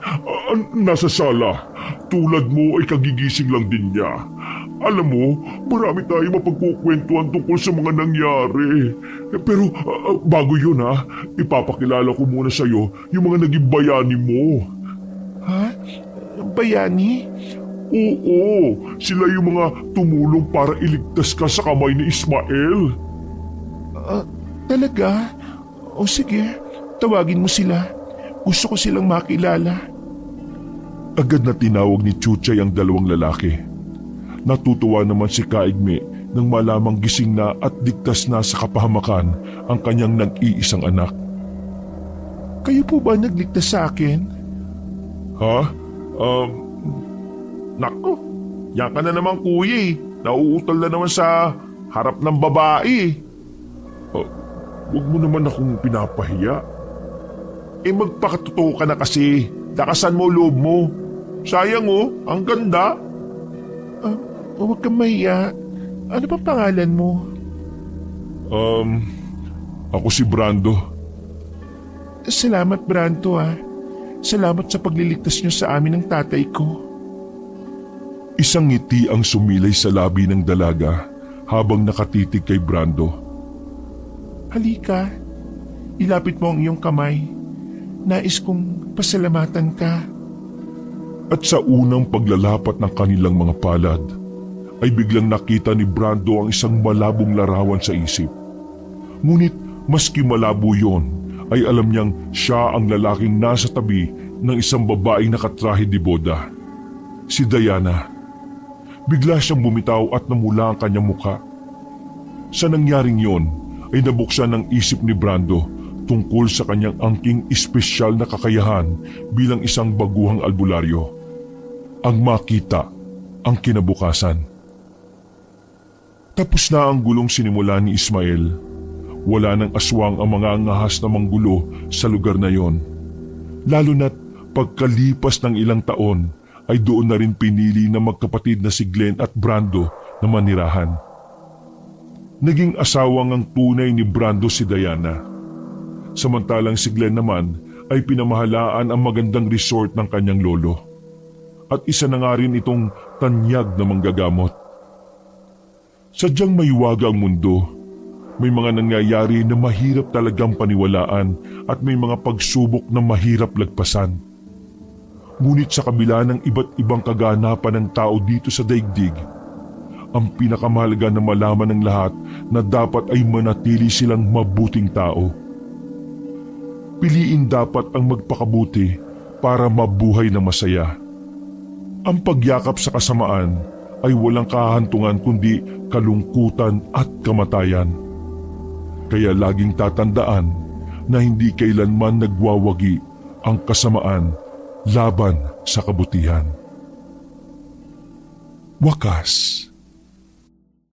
Nasa sala. Tulad mo ay kagigising lang din niya. Alam mo, marami tayo mapagkukwentuhan tungkol sa mga nangyari. Pero bago yun ipapakilala ko muna sa'yo yung mga naging bayani mo. Ha? Bayani? Oo, sila yung mga tumulong para iligtas ka sa kamay ni Ismael. Talaga? O sige, tawagin mo sila. Gusto ko silang makilala. Agad na tinawag ni Chuchay ang dalawang lalaki. Natutuwa naman si Kaigme nang malamang gising na at ligtas na sa kapahamakan ang kanyang nag-iisang anak. Kayo po ba nagligtas sa akin? Ha? Nako, yan ka na naman kuya eh. Nauutal na naman sa harap ng babae. Huwag mo naman akong pinapahiya. Magpakatotoo ka na kasi. Lakasan mo loob mo. Sayang ang ganda. Huwag kang mahiya. Ano ba pangalan mo? Ako si Brando. Salamat Brando Salamat sa pagliligtas niyo sa amin ng tatay ko. Isang ngiti ang sumilay sa labi ng dalaga habang nakatitig kay Brando. Halika, ilapit mo ang iyong kamay. Nais kong pasalamatan ka. At sa unang paglalapat ng kanilang mga palad, ay biglang nakita ni Brando ang isang malabong larawan sa isip. Ngunit maski malabo yon, ay alam niyang siya ang lalaking nasa tabi ng isang babaeng nakatrahe de boda. Si Diana. Bigla siyang bumitaw at namula ang kanyang mukha. Sa nangyaring yon ay nabuksan ang isip ni Brando tungkol sa kanyang angking espesyal na kakayahan bilang isang baguhang albularyo. Ang makita ang kinabukasan. Tapos na ang gulong sinimula ni Ismael. Wala nang aswang ang mga angahas na manggulo sa lugar na yon. Lalo na't pagkalipas ng ilang taon, ay doon na rin pinili ng magkapatid na si Glenn at Brando na manirahan. Naging asawang ang tunay ni Brando si Diana. Samantalang si Glenn naman ay pinamahalaan ang magandang resort ng kanyang lolo. At isa na nga rin itong tanyag na manggagamot. Sadyang mayuwaga ang mundo. May mga nangyayari na mahirap talagang paniwalaan at may mga pagsubok na mahirap lagpasan. Ngunit sa kabila ng iba't ibang kaganapan ng tao dito sa daigdig, ang pinakamahalaga na malaman ng lahat na dapat ay manatili silang mabuting tao. Piliin dapat ang magpakabuti para mabuhay na masaya. Ang pagyakap sa kasamaan ay walang kahantungan kundi kalungkutan at kamatayan. Kaya laging tatandaan na hindi kailanman nagwawagi ang kasamaan laban sa kabutihan. Wakas.